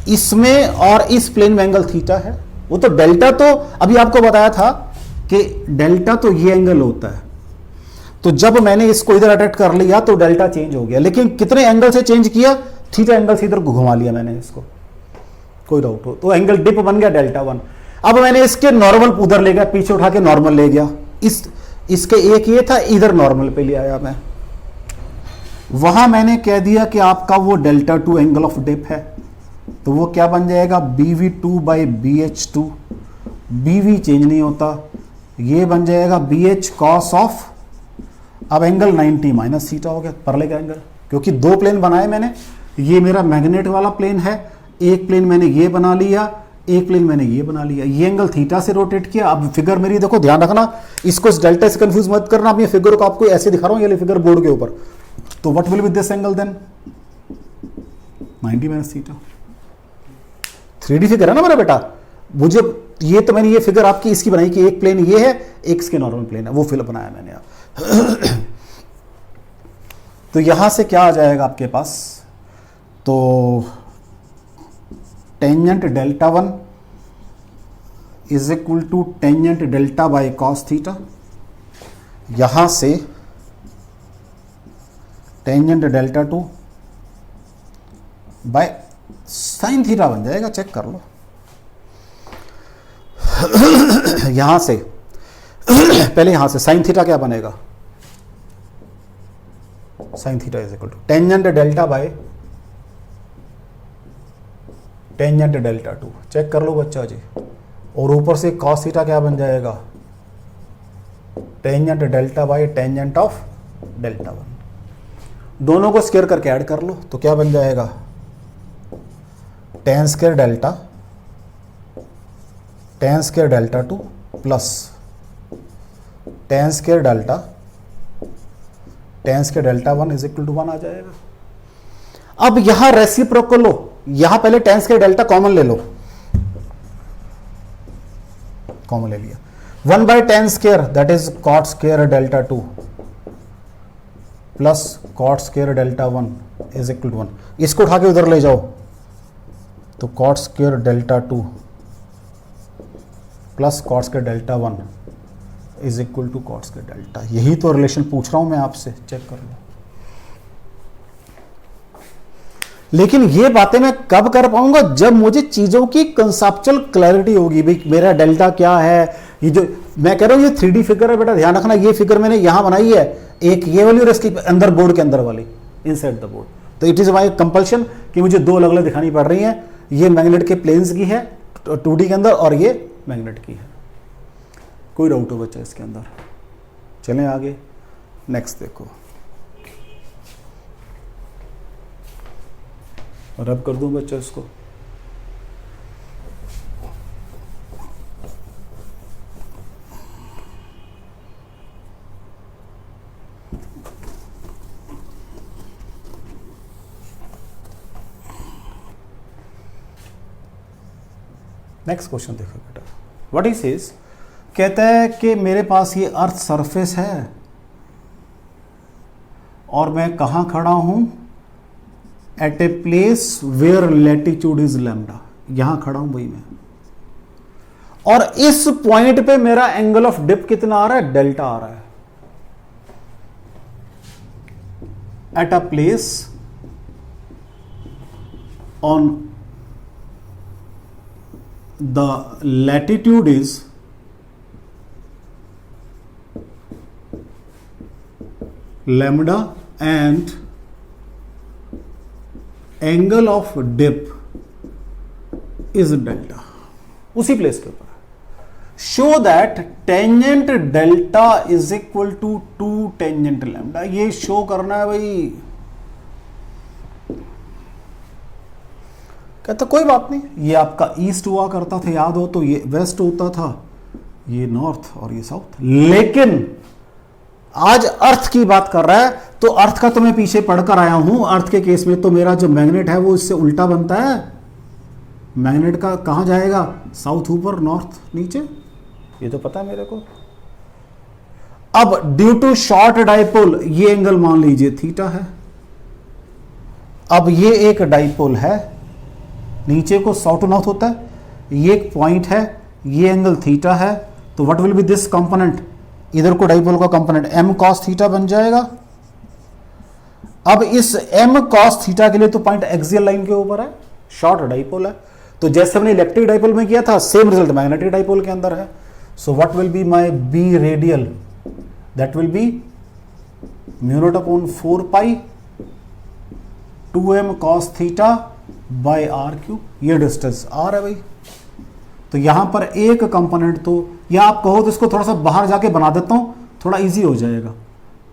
इसमें और इस प्लेन में एंगल थीटा है। वो तो डेल्टा, तो अभी आपको बताया था कि डेल्टा तो ये एंगल होता है, तो जब मैंने इसको इधर अटैच कर लिया तो डेल्टा चेंज हो गया, लेकिन कितने एंगल से चेंज किया, थीटा एंगल से इधर घुमा लिया मैंने इसको। कोई डाउट हो तो एंगल डिप बन गया डेल्टा 1। अब मैंने इसके नॉर्मल उधर ले गया, पीछे उठा के नॉर्मल ले गया, इसके एक ये था, इधर नॉर्मल पे ले आया मैं। वहां मैंने कह दिया कि आपका वो डेल्टा 2 एंगल ऑफ डिप है, तो वो क्या बन जाएगा, BV2 by BH2। BV change नहीं होता, ये बन जाएगा BH कॉस ऑफ, अब एंगल 90 माइनस थीटा हो गया परले का एंगल, क्योंकि 2 प्लेन बनाए मैंने। ये मेरा मैग्नेट वाला प्लेन है, एक प्लेन मैंने ये बना लिया, एक प्लेन मैंने ये बना लिया, ये एंगल थीटा से रोटेट किया। अब फिगर मेरी देखो, ध्यान रखना, इसको इस डेल्टा से कंफ्यूज मत करना। अब ये फिगर को आपको ऐसे दिखा रहा हूं, ये फिगर बोर्ड के ऊपर। तो what will be this angle then, 90 minus theta. 3D figure है ना मेरा बेटा, मुझे ये तो मैंने ये फिगर आपकी इसकी बनाई कि एक प्लेन ये है, एक इसके नॉर्मल प्लेन है, वो फिगर बनाया मैंने। तो यहां से क्या आ जाएगा आपके पास, तो tangent delta 1 is equal to tangent delta by cos theta, यहां से tangent delta 2 by sine theta बन जाएगा, चेक कर लो। यहां से पहले यहां से साइन थीटा क्या बनेगा, sine theta is equal to tangent delta by tangent delta 2, check कर लो बच्चा जी। और ऊपर से कॉस थीटा क्या बन जाएगा, tangent delta by tangent of delta 1। दोनों को स्क्वायर करके ऐड कर लो तो क्या बन जाएगा, tan square delta 2 plus tan square delta 1 is equal to 1 आ जाएगा। अब यहां रेसिप्रोकल लो, यहां पहले टेन स्क्वायर डेल्टा कॉमन ले लो, कॉमन ले लिया, 1 by tan square that is cot square delta 2 plus cot square delta 1 is equal to 1। इसको उठा के उधर ले जाओ तो cot square delta 2 plus cot square delta 1 is equal to cot square delta. यही तो रिलेशन पूछ रहा हूं मैं आपसे, चेक कर लो। लेकिन ये बातें मैं कब कर पाऊंगा, जब मुझे चीजों की कंसेप्चुअल क्लैरिटी होगी। भाई मेरा डेल्टा क्या है, ये जो मैं कह रहा हूं ये 3D फिगर है बेटा, ध्यान रखना। ये फिगर मैंने यहां बनाई है, एक ये वाली और इसके अंदर बोर्ड के अंदर वाली, इनसाइड द बोर्ड। तो इट इज माई कंपल्शन कि मुझे दो अलग अलग दिखानी पड़ रही हैं। ये मैग्नेट के प्लेन्स की है 2D के अंदर और ये मैग्नेट की है। कोई डाउट हो बच्चा इसके अंदर? चलें आगे, नेक्स्ट देखो, रब कर दूं बच्चा इसको। नेक्स्ट क्वेश्चन देखो बेटा, व्हाट इज इज, कहता है कि मेरे पास ये अर्थ सरफेस है और मैं कहां खड़ा हूं, at a place where latitude is lambda, यहां खड़ा हूं भाई मैं, और इस पॉइंट पे मेरा एंगल ऑफ डिप कितना आ रहा है, डेल्टा आ रहा है। At a place on the latitude is lambda and angle of dip is delta, उसी प्लेस के ऊपर। Show that tangent delta is equal to 2 tangent lambda, ये शो करना है भाई। कहता कोई बात नहीं, ये आपका ईस्ट हुआ करता था, याद हो तो ये वेस्ट होता था, ये नॉर्थ और ये साउथ। लेकिन आज अर्थ की बात कर रहा है, तो अर्थ का तो मैं पीछे पढ़कर आया हूं। अर्थ के केस में तो मेरा जो मैग्नेट है वो इससे उल्टा बनता है। मैग्नेट का कहां जाएगा, साउथ ऊपर, नॉर्थ नीचे, ये तो पता है मेरे को। अब ड्यू टू शॉर्ट डाइपोल ये एंगल मान लीजिए थीटा है। अब ये एक डाइपोल है, नीचे को साउथ टू नॉर्थ होता है, ये एक पॉइंट है, ये एंगल थीटा है। तो what will be this component, इधर को डाइपोल का कंपोनेंट m cos थीटा बन जाएगा। अब इस m cos थीटा के लिए तो पॉइंट एक्सियल लाइन के ऊपर है, शॉर्ट डाइपोल है। तो जैसे हमने इलेक्ट्रिक डाइपोल में किया था, सेम रिजल्ट मैग्नेटिक डाइपोल के अंदर है। So what will be my b radial, that will B mu naught upon 4 pi 2m cos theta by r cube, ये डिस्टेंस r है भाई। तो यहां पर एक कंपोनेंट, तो या आप कहो तो इसको थोड़ा सा बाहर जाके बना देता हूं, थोड़ा इजी हो जाएगा।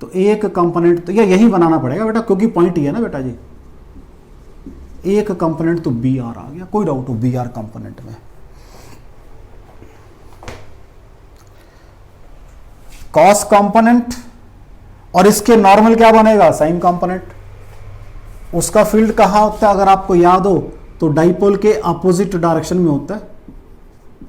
तो एक कंपोनेंट तो यही बनाना पड़ेगा बेटा, क्योंकि पॉइंट ही है ना बेटा जी। एक कंपोनेंट तो बी आर आ गया, कोई डाउट हो बी आर कंपोनेंट में। कॉस कंपोनेंट और इसके नॉर्मल क्या बनेगा, साइन कंपोनेंट। उसका फील्ड कहां होता है, अगर आपको याद हो तो डाइपोल के अपोजिट डायरेक्शन में होता है,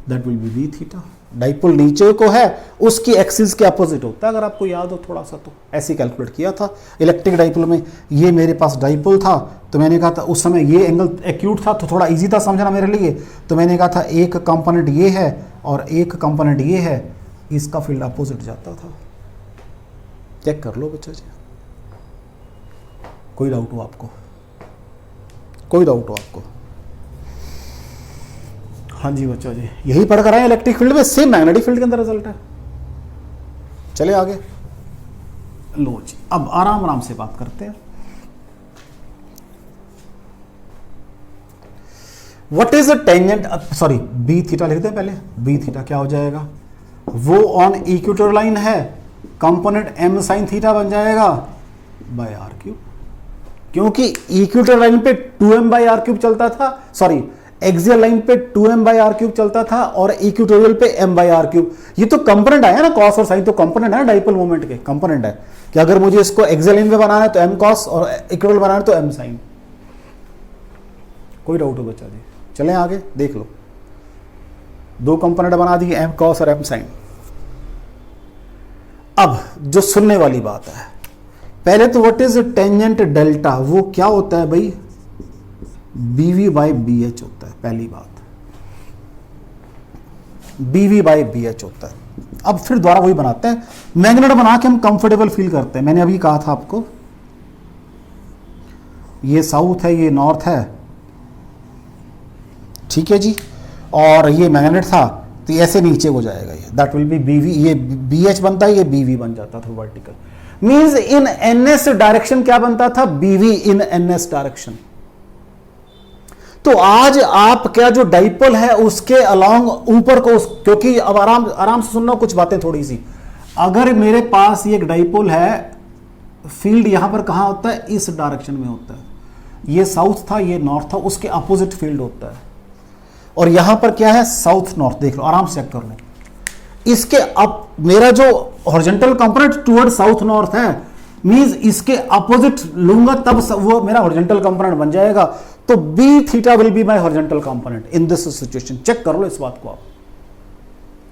that will be V theta. Dipole नीचे को है उसकी एक्सिस के अपोजिट होता है, अगर आपको याद हो थोड़ा सा तो ऐसे कैलकुलेट किया था इलेक्ट्रिक डाइपोल में। ये मेरे पास डाइपोल था तो मैंने कहा था उस समय ये एंगल एक्यूट था तो थोड़ा इजी था समझना मेरे लिए, तो मैंने कहा था एक कंपोनेंट ये है और एक कंपोनेंट ये है, इसका फील्ड अपोजिट जाता था। चेक कर लो बच्चा जी, कोई डाउट हो आपको, कोई डाउट हो आपको? हाँ जी बच्चा जी, यही पढ़ कर आए इलेक्ट्रिक फील्ड में, सेम मैग्नेटिक फील्ड के अंदर रिजल्ट है। चले आगे, लो जी अब आराम आराम से बात करते हैं। What is a tangent, sorry B theta लिखते हैं पहले, बी थीटा क्या हो जाएगा, वो ऑन इक्वेटर लाइन है, कंपोनेंट एम साइन थीटा बन जाएगा बाय आर क्यूब, क्योंकि इक्वेटर लाइन पे 2m बाई आर क्यूब चलता था, सॉरी एक्सियल लाइन पे 2m बाई आर क्यूब चलता था और इक्वेटोरियल पे m बाई आर क्यूब। ये तो कंपोनेंट आया ना, कॉस और साइन तो कंपोनेंट है ना, डाइपोल मोमेंट के कंपोनेंट है कि अगर मुझे इसको एक्सियल लाइन पे बनाना है तो m कॉस और इक्वेटोरियल बनाना है तो m साइन। कोई डाउट हो बच्चा जी? चलें आगे देख लो, दो कंपोनेंट बना दिए m कॉस और m साइन। अब जो सुनने वाली बात है, पहले तो व्हाट इज टेंजेंट डेल्टा, वो क्या होता है भाई, BV बाई BH होता है, पहली बात BV बाई BH होता है। अब फिर दोबारा वही बनाते हैं, मैग्नेट बना के हम कंफर्टेबल फील करते हैं। मैंने अभी कहा था आपको ये साउथ है ये नॉर्थ है, ठीक है जी, और ये मैग्नेट था तो ऐसे नीचे हो जाएगा, ये दैट विल बी BV, ये BH बनता है, ये BV बन जाता था वर्टिकल, मींस इन NS डायरेक्शन क्या बनता था, BV इन NS डायरेक्शन। तो आज आप क्या जो डाइपोल है उसके अलोंग ऊपर को क्योंकि अब आराम आराम से सुनना कुछ बातें थोड़ी सी, अगर मेरे पास ये एक डाइपोल है, फील्ड यहां पर कहां होता है, इस डायरेक्शन में होता है, ये साउथ था ये नॉर्थ था, उसके अपोजिट फील्ड होता है, और यहां पर क्या है साउथ नॉर्थ, देख लो आराम से चेक कर लो, इसके अब मेरा जो horizontal component toward south north है, मींस इसके अपोजिट लूंगा तब वो मेरा हॉरिजॉन्टल कंपोनेंट बन जाएगा, तो B theta will be my horizontal component in this situation. Check कर लो इस बात को, आप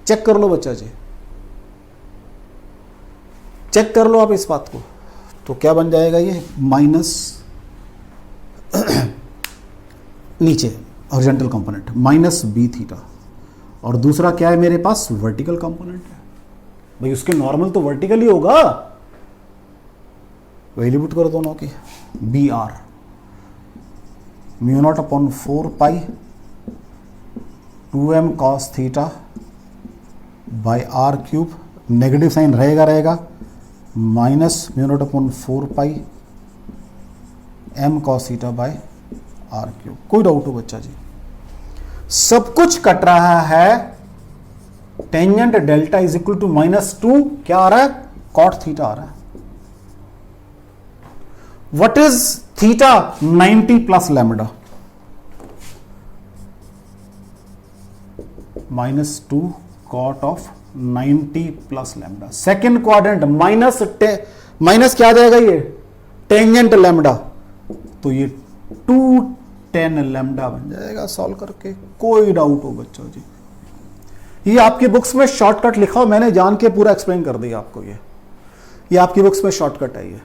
चेक कर लो बच्चा जी, चेक कर लो आप इस बात को, तो क्या बन जाएगा ये माइनस नीचे horizontal component minus B theta, और दूसरा क्या है मेरे पास वर्टिकल कंपोनेंट है भाई, उसके नॉर्मल तो वर्टिकल ही होगा, वैल्यू पुट करो दोनों की, B R mu naught upon 4 pi 2m cos theta by R cube, negative sign रहेगा रहेगा, minus mu naught upon 4 pi m cos theta by R cube. कोई डाउट हो बच्चा जी? सब कुछ कट रहा है, tangent delta is equal to -2 क्या आ रहा है, कॉट थीटा आ रहा है। What is theta, 90 plus lambda, -2 cot of 90 plus lambda. Second quadrant minus क्या आ जाएगा, ये टेंजेंट लैम्बडा, तो ये 210 लैम्बडा बन जाएगा सॉल्व करके। कोई डाउट हो बच्चों जी? ये आपकी बुक्स में शॉर्टकट लिखा हो, मैंने जान के पूरा एक्सप्लेन कर दिया आपको, ये आपकी बुक्स में शॉर्टकट है ये,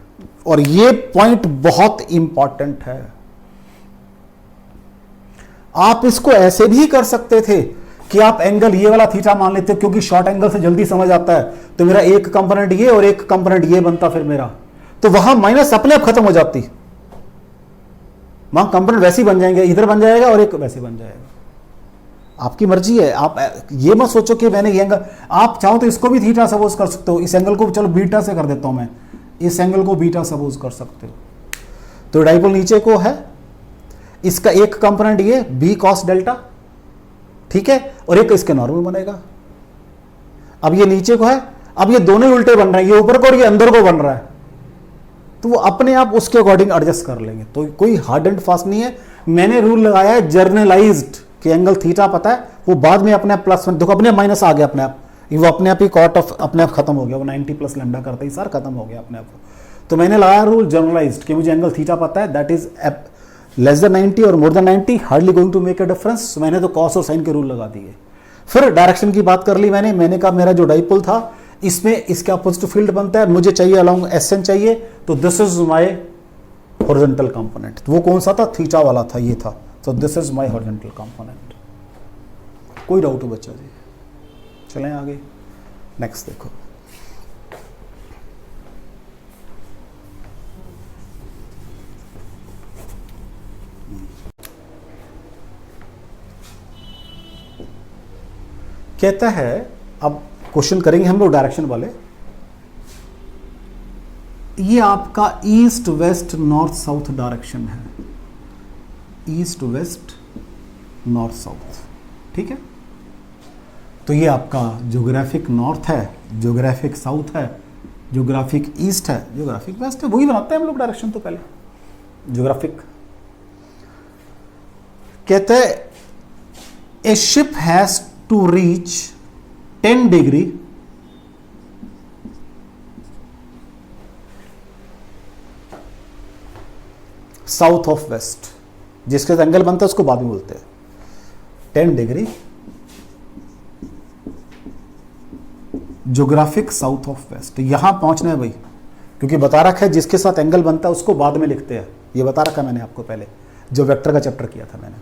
और ये पॉइंट बहुत इंपॉर्टेंट है। आप इसको ऐसे भी कर सकते थे कि आप एंगल ये वाला थीटा मान लेते, क्योंकि शॉर्ट एंगल से जल्दी समझ आता है, तो मेरा एक कंपोनेंट ये और एक कंपोनेंट ये बनता फिर मेरा, तो वहां माइनस अपने आप खत्म हो जाती, वहां कंपोनेंट वैसे ही बन जाएंगे, इधर बन जाएगा और एक वैसे बन जाएगा। आपकी मर्जी है, आप ये मत सोचो कि मैंने ये एंगल, आप चाहो तो इसको भी थीटा सपोज कर सकते हो, इस एंगल को चलो बीटा से कर देता हूं मैं, इस एंगल को बीटा सपोज कर सकते हो। तो डाइपोल नीचे को है, इसका एक कंपोनेंट ये बी कॉस डेल्टा, ठीक है, और एक इसके नॉर्मल बनेगा। अब ये नीचे को है, अब ये दोनों उल्टे बन रहे हैं, ये ऊपर को और ये अंदर को बन रहा है, तो वो अपने आप उसके अकॉर्डिंग एडजस्ट कर लेंगे, तो कोई हार्ड एंड फास्ट नहीं है। मैंने रूल लगाया है जर्नलाइज्ड कि एंगल थीटा पता है, वो बाद में अपने आप प्लस, देखो अपने माइनस आ गया अपने आप, वो अपने आप ही कॉट ऑफ अपने आप खत्म हो गया, वो 90 प्लस लैम्डा करते ही सार खत्म हो गया अपने आप। तो मैंने लगाया रूल जर्नलाइज्ड कि मुझे एंगल थीटा पता है, दैट इज लेस देन 90 और more than 90 hardly going to make a difference. मैंने तो कॉस और साइन के रूल लगा दिए। फिर डायरेक्शन की बात कर ली मैंने कहा मेरा जो डाइपोल था इसमें इसके अपोजिट फील्ड बनता है, मुझे चाहिए अलोंग एसएन चाहिए, तो this is my horizontal component. वो कौन सा था? थीटा वाला था, ये था। तो this is my horizontal component. कोई डाउट हो बच्चा जी? चलें आगे, नेक्स्ट देखो। कहता है, अब क्वेश्चन करेंगे हम लोग डायरेक्शन वाले। ये आपका east west north south direction है, ईस्ट वेस्ट नॉर्थ साउथ, ठीक है। तो ये आपका ज्योग्राफिक नॉर्थ है, ज्योग्राफिक साउथ है, ज्योग्राफिक ईस्ट है, ज्योग्राफिक वेस्ट है। वही बनाते हैं हम लोग डायरेक्शन तो पहले, ज्योग्राफिक। कहते हैं a ship has to reach 10 degree south of west, जिसके साथ एंगल बनता है उसको बाद में बोलते हैं 10 degree geographic south of west. यहां पहुंचना है भाई, क्योंकि बता रखा है जिसके साथ एंगल बनता है उसको बाद में लिखते हैं। ये बता रखा मैंने आपको पहले, जो वेक्टर का चैप्टर किया था मैंने।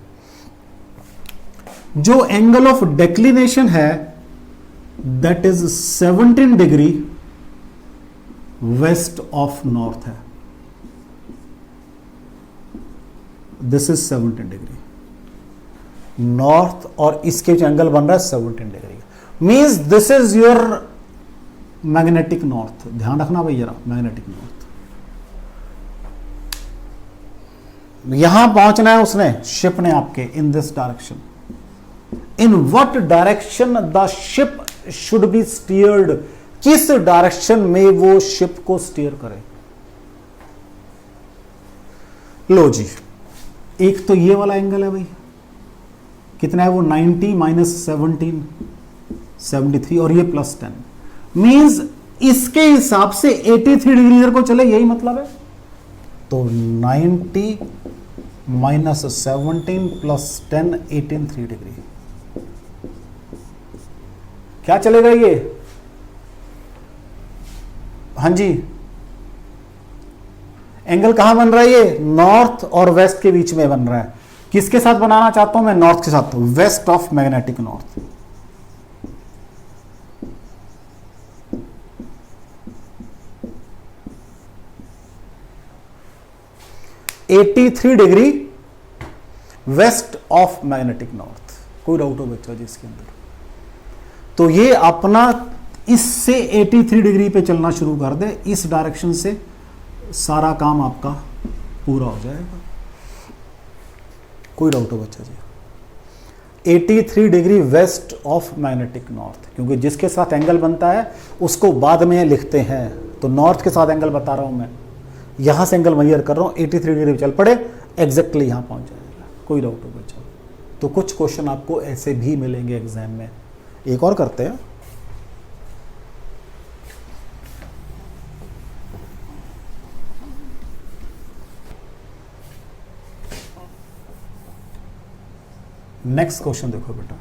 जो एंगल ऑफ डेक्लिनेशन है that is 17 degree west of north है, दिस इज 17 डिग्री नॉर्थ, और इसके जो एंगल बन रहा है 17 degree, means this is your magnetic north. ध्यान रखना भाई जरा, मैग्नेटिक नॉर्थ। यहां पहुंचना है उसने, शिप ने आपके, in this direction. In what direction the ship should be steered, किस डायरेक्शन में वो शिप को स्टीयर करे। लो जी, एक तो ये वाला एंगल है भाई, कितना है वो 90 माइनस 17 73, और ये +10, मींस इसके हिसाब से 83 डिग्री इधर को चले, यही मतलब है। तो 90 माइनस 17 प्लस 10 83 डिग्री, क्या चलेगा ये? हाँ जी, एंगल कहां बन रहा है? ये नॉर्थ और वेस्ट के बीच में बन रहा है। किसके साथ बनाना चाहता हूं मैं? नॉर्थ के साथ, west of magnetic north. (83 degree west of magnetic north. कोई डाउट हो बच्चा जी इसके अंदर? तो ये अपना इससे 83 डिग्री पे चलना शुरू कर दे, इस डायरेक्शन से सारा काम आपका पूरा हो जाएगा। कोई डाउट हो बच्चा जी? 83 degree west of magnetic north, क्योंकि जिसके साथ एंगल बनता है उसको बाद में लिखते हैं। तो नॉर्थ के साथ एंगल बता रहा हूं मैं, यहां से एंगल मेजर कर रहा हूं, 83 डिग्री चल पड़े, एग्जैक्टली यहां पहुंच जाएगा। कोई डाउट हो बच्चा? तो कुछ क्वेश्चन आपको ऐसे भी मिलेंगे एग्जाम में। एक और करते हैं, नेक्स्ट क्वेश्चन देखो बेटा।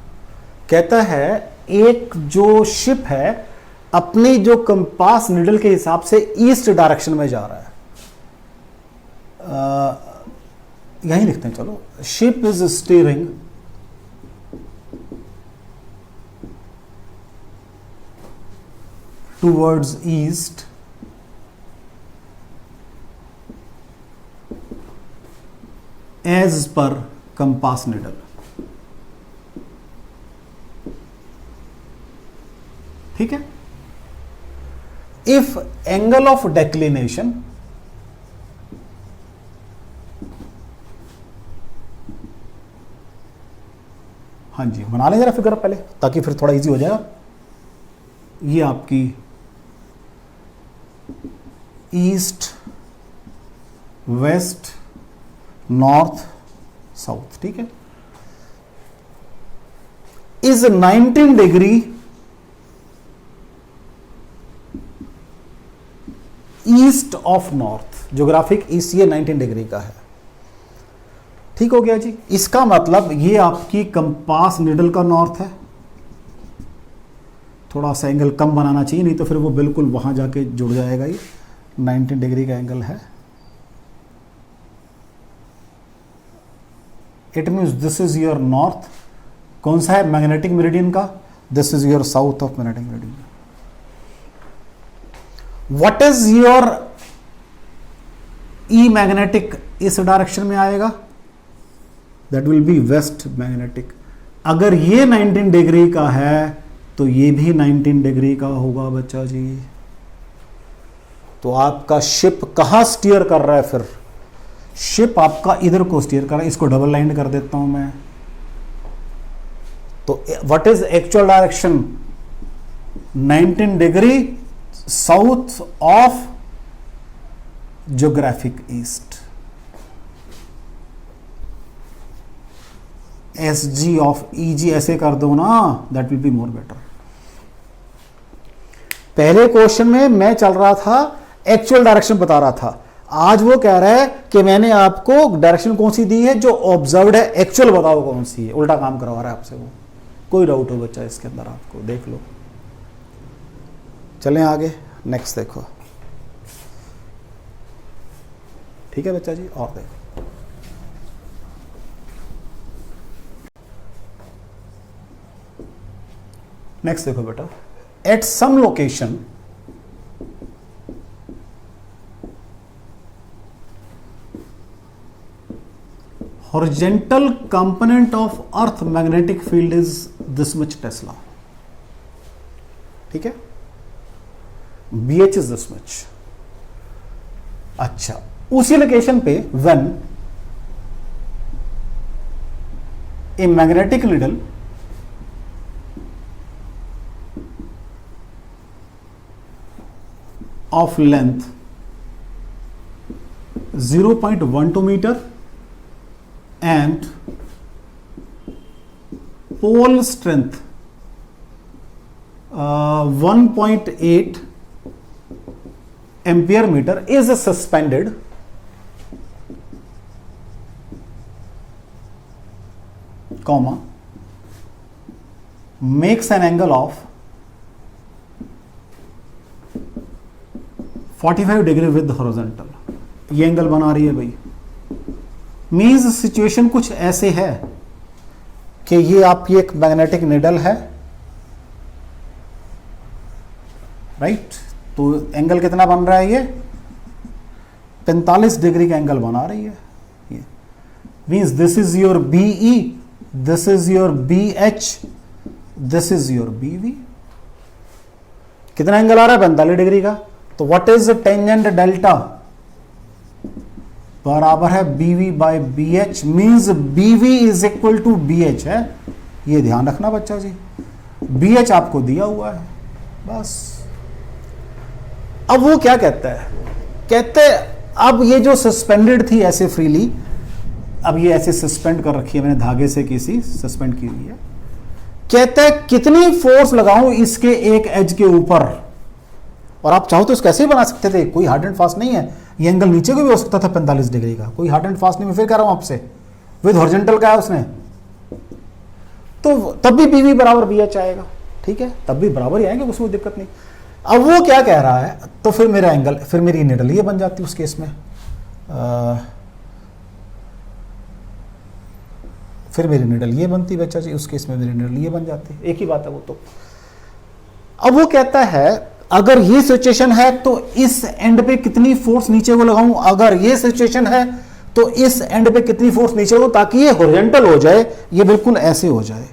कहता है एक जो शिप है अपनी जो कंपास निडल के हिसाब से ईस्ट डायरेक्शन में जा रहा है, यहीं लिखते हैं चलो। Ship is steering towards east as per compass needle। ठीक है। if angle of declination हाँ जी, बना लें जरा फिगर पहले ताकि फिर थोड़ा इजी हो जाएगा। ये आपकी ईस्ट वेस्ट नॉर्थ साउथ, ठीक है, is 19 degree east of north. Geographic east ये 19 डिग्री का है। ठीक हो गया जी। इसका मतलब ये आपकी कंपास निडल का नॉर्थ है, थोड़ा सा एंगल कम बनाना चाहिए, नहीं तो फिर वो बिल्कुल वहाँ जाके जुड़ जाएगा। ये 90 डिग्री का एंगल है। It means this is your north. कौन सा है मैग्नेटिक मेरिडियन का? This is your south of magnetic meridian. What is your E magnetic? इस डायरेक्शन में आएगा, that will be west magnetic. अगर ये 19 डिग्री का है तो ये भी 19 डिग्री का होगा बच्चा जी। तो आपका शिप कहां स्टीयर कर रहा है? फिर शिप आपका इधर को स्टीयर कर रहा है। इसको डबल लाइन कर देता हूं मैं। तो what is actual direction? 19 degree south of geographic east. S G of E G ऐसे कर दो ना, that will be more better. पहले क्वेश्चन में मैं चल रहा था एक्चुअल डायरेक्शन बता रहा था, आज वो कह रहा है कि मैंने आपको डायरेक्शन कौन सी दी है जो ऑब्जर्व्ड है, एक्चुअल बताओ कौन सी है। उल्टा काम करवा रहा है आपसे वो। कोई डाउट हो बच्चा इसके अंदर आपको? देख लो। चलें आगे, नेक्स्ट देखो। ठीक है बच्चा जी, और देखो नेक्स्ट देखो बेटा। At some location horizontal component of earth magnetic field is this much Tesla. ठीक है, BH is this much. अच्छा, उसी लोकेशन पे when a magnetic needle of length 0.12 meter and pole strength 1.8 ampere meter is suspended comma makes an angle of 45 degree with horizontal. ये angle बना रही है भाई। मीन्स सिचुएशन कुछ ऐसे है कि ये आपकी एक मैग्नेटिक निडल है, राइट? तो एंगल कितना बन रहा है? ये 45 डिग्री का एंगल बना रही है। ये means this is your BE, this is your BH, this is your BV। कितना एंगल आ रहा है? 45 डिग्री का। तो व्हाट इज टेंजेंट डेल्टा? बराबर है BV by BH। Means BV is equal to BH है। ये ध्यान रखना बच्चा जी, BH आपको दिया हुआ है बस। अब वो क्या कहता है? कहते अब ये जो सस्पेंडेड थी ऐसे फ्रीली, अब ये ऐसे सस्पेंड कर रखी है मैंने धागे से, किसी सस्पेंड की हुई है। कहता है कितनी फोर्स लगाऊं इसके एक एज के ऊपर। और आप चाहो तो इसको ऐसे ही बना सकते थे, कोई हार्ड एंड फास्ट नहीं है। ये एंगल नीचे को भी हो सकता था 45 डिग्री का, कोई हार्ड एंड फास्ट नहीं। मैं फिर कह रहा हूं आपसे, विद हॉरिजॉन्टल का है उसने, तो तब भी BV बराबर BH आएगा। ठीक है, तब भी बराबर ही आएंगे, उसमें दिक्कत नहीं। अब वो क्या कह रहा है? तो फिर मेरा एंगल, फिर मेरी निडल ये बन जाती उस केस में। फिर मेरी निडल ये बनती बच्चा जी, उस केस में मेरी निडल ये बन जाती। एक ही बात है वो तो। अब वो कहता है अगर ये सिचुएशन है तो इस एंड पे कितनी फोर्स नीचे को लगाऊं, अगर ये सिचुएशन है तो इस एंड पे कितनी फोर्स नीचे को, ताकि ये हॉरिजॉन्टल हो जाए, ये बिल्कुल ऐसे हो जाए,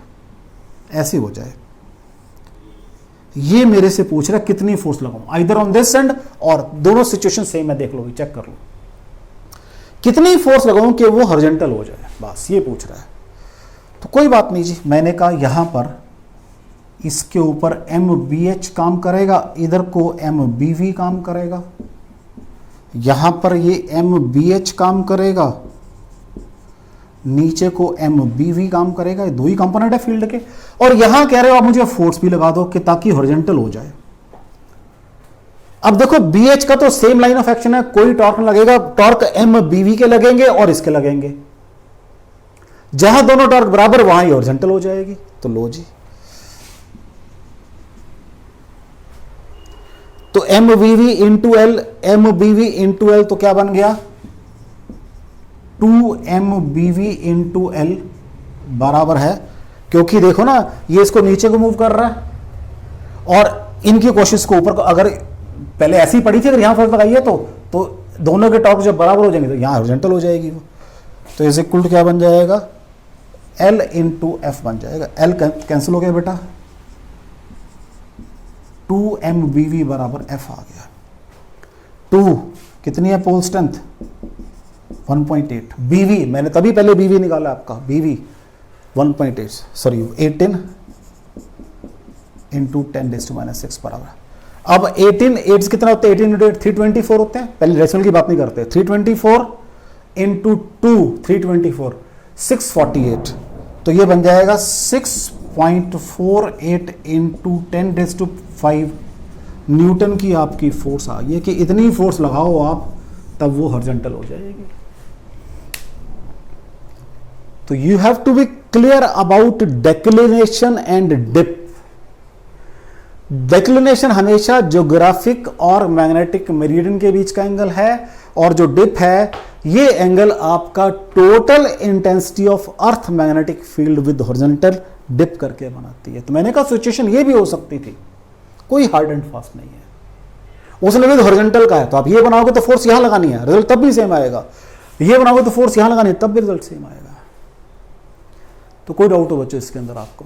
ऐसे हो जाए। ये मेरे से पूछ रहा है कितनी फोर्स लगाऊं, आइदर ऑन दिस एंड, और दोनों सिचुएशन सेम है, देख लो, चेक कर लो, कितनी फोर्स लगाऊं कि वो हॉरिजॉन्टल हो जाए, बस ये पूछ रहा है। तो कोई बात नहीं जी, मैंने कहा यहां पर इसके ऊपर MBH काम करेगा, इधर को MBV काम करेगा, यहां पर ये MBH काम करेगा, नीचे को MBV काम करेगा। ये दो ही कंपोनेंट है फील्ड के। और यहां कह रहे हो आप मुझे फोर्स भी लगा दो कि ताकि हॉरिजॉन्टल हो जाए। अब देखो BH का तो सेम लाइन ऑफ एक्शन है, कोई टॉर्क लगेगा, टॉर्क MBV के लगेंगे और इसके लगेंगे। जहां दोनों टॉर्क बराबर वहां ही हॉरिजॉन्टल हो जाएगी। तो लो जी, तो M V V into L, M B V into L तो क्या बन गया 2 M B V into L बराबर है, क्योंकि देखो ना ये इसको नीचे को मूव कर रहा है और इनकी कोशिश को ऊपर को, अगर पहले ऐसी पड़ी थी, अगर यहां फोर्स लगाइए तो दोनों के टॉर्क जब बराबर हो जाएंगे तो यहां हॉरिजॉन्टल हो जाएगी वो। तो इज इक्वल टू क्या बन जाएगा एल इंटू एफ बन जाएगा। एल कैंसिल हो गया बेटा, 2 एम बी वी बराबर एफ आ गया। 2 कितनी है पोल स्ट्रेंथ 1.8, बीवी मैंने तभी पहले बीवी निकाला आपका, बीवी 1.8 सॉरी 18 इंटू 10⁻⁶ बराबर। अब 18 8 कितना होते हैं, 18 इंटू 8 324 होते हैं, पहले रेशनल की बात नहीं करते। 324 इंटू 2 324 648, तो ये बन जाएगा 6.48 इंटू 10⁵ न्यूटन की आपकी फोर्स आ गई है कि इतनी फोर्स लगाओ आप तब वो हॉरिजॉन्टल हो जाएगी। तो you have to be clear about declination and dip. Declination हमेशा ज्योग्राफिक और मैग्नेटिक मेरिडियन के बीच का एंगल है, और जो डिप है ये एंगल आपका total intensity of earth magnetic field with horizontal dip करके बनाती है। तो मैंने कहा सिचुएशन ये भी हो सकती थी, कोई हार्ड एंड फास्ट नहीं है। उसने विद हॉरिजॉन्टल का है तो आप ये बनाओगे तो फोर्स यहां लगानी है, रिजल्ट तब भी सेम आएगा। ये बनाओगे तो फोर्स यहां लगानी है, तब भी रिजल्ट सेम आएगा। तो कोई डाउट हो बच्चों इसके अंदर आपको?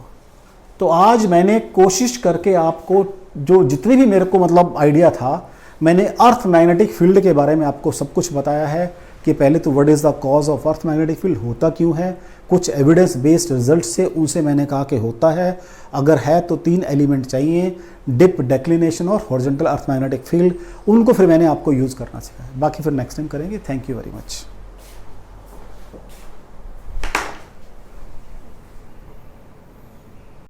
तो आज मैंने कोशिश करके आपको जो जितनी भी मेरे को मतलब आइडिया था, मैंने अर्थ मैग्नेटिक फील्ड के बारे में आपको सब कुछ बताया है कि पहले तो what is the cause of earth magnetic field, होता क्यों है, कुछ एविडेंस बेस्ड रिजल्ट से उनसे मैंने कहा कि होता है। अगर है तो 3 एलिमेंट चाहिए, डिप, डेक्लिनेशन और हॉरिजॉन्टल अर्थ मैग्नेटिक फील्ड, उनको फिर मैंने आपको यूज करना सिखाया। बाकी फिर नेक्स्ट टाइम करेंगे। Thank you very much.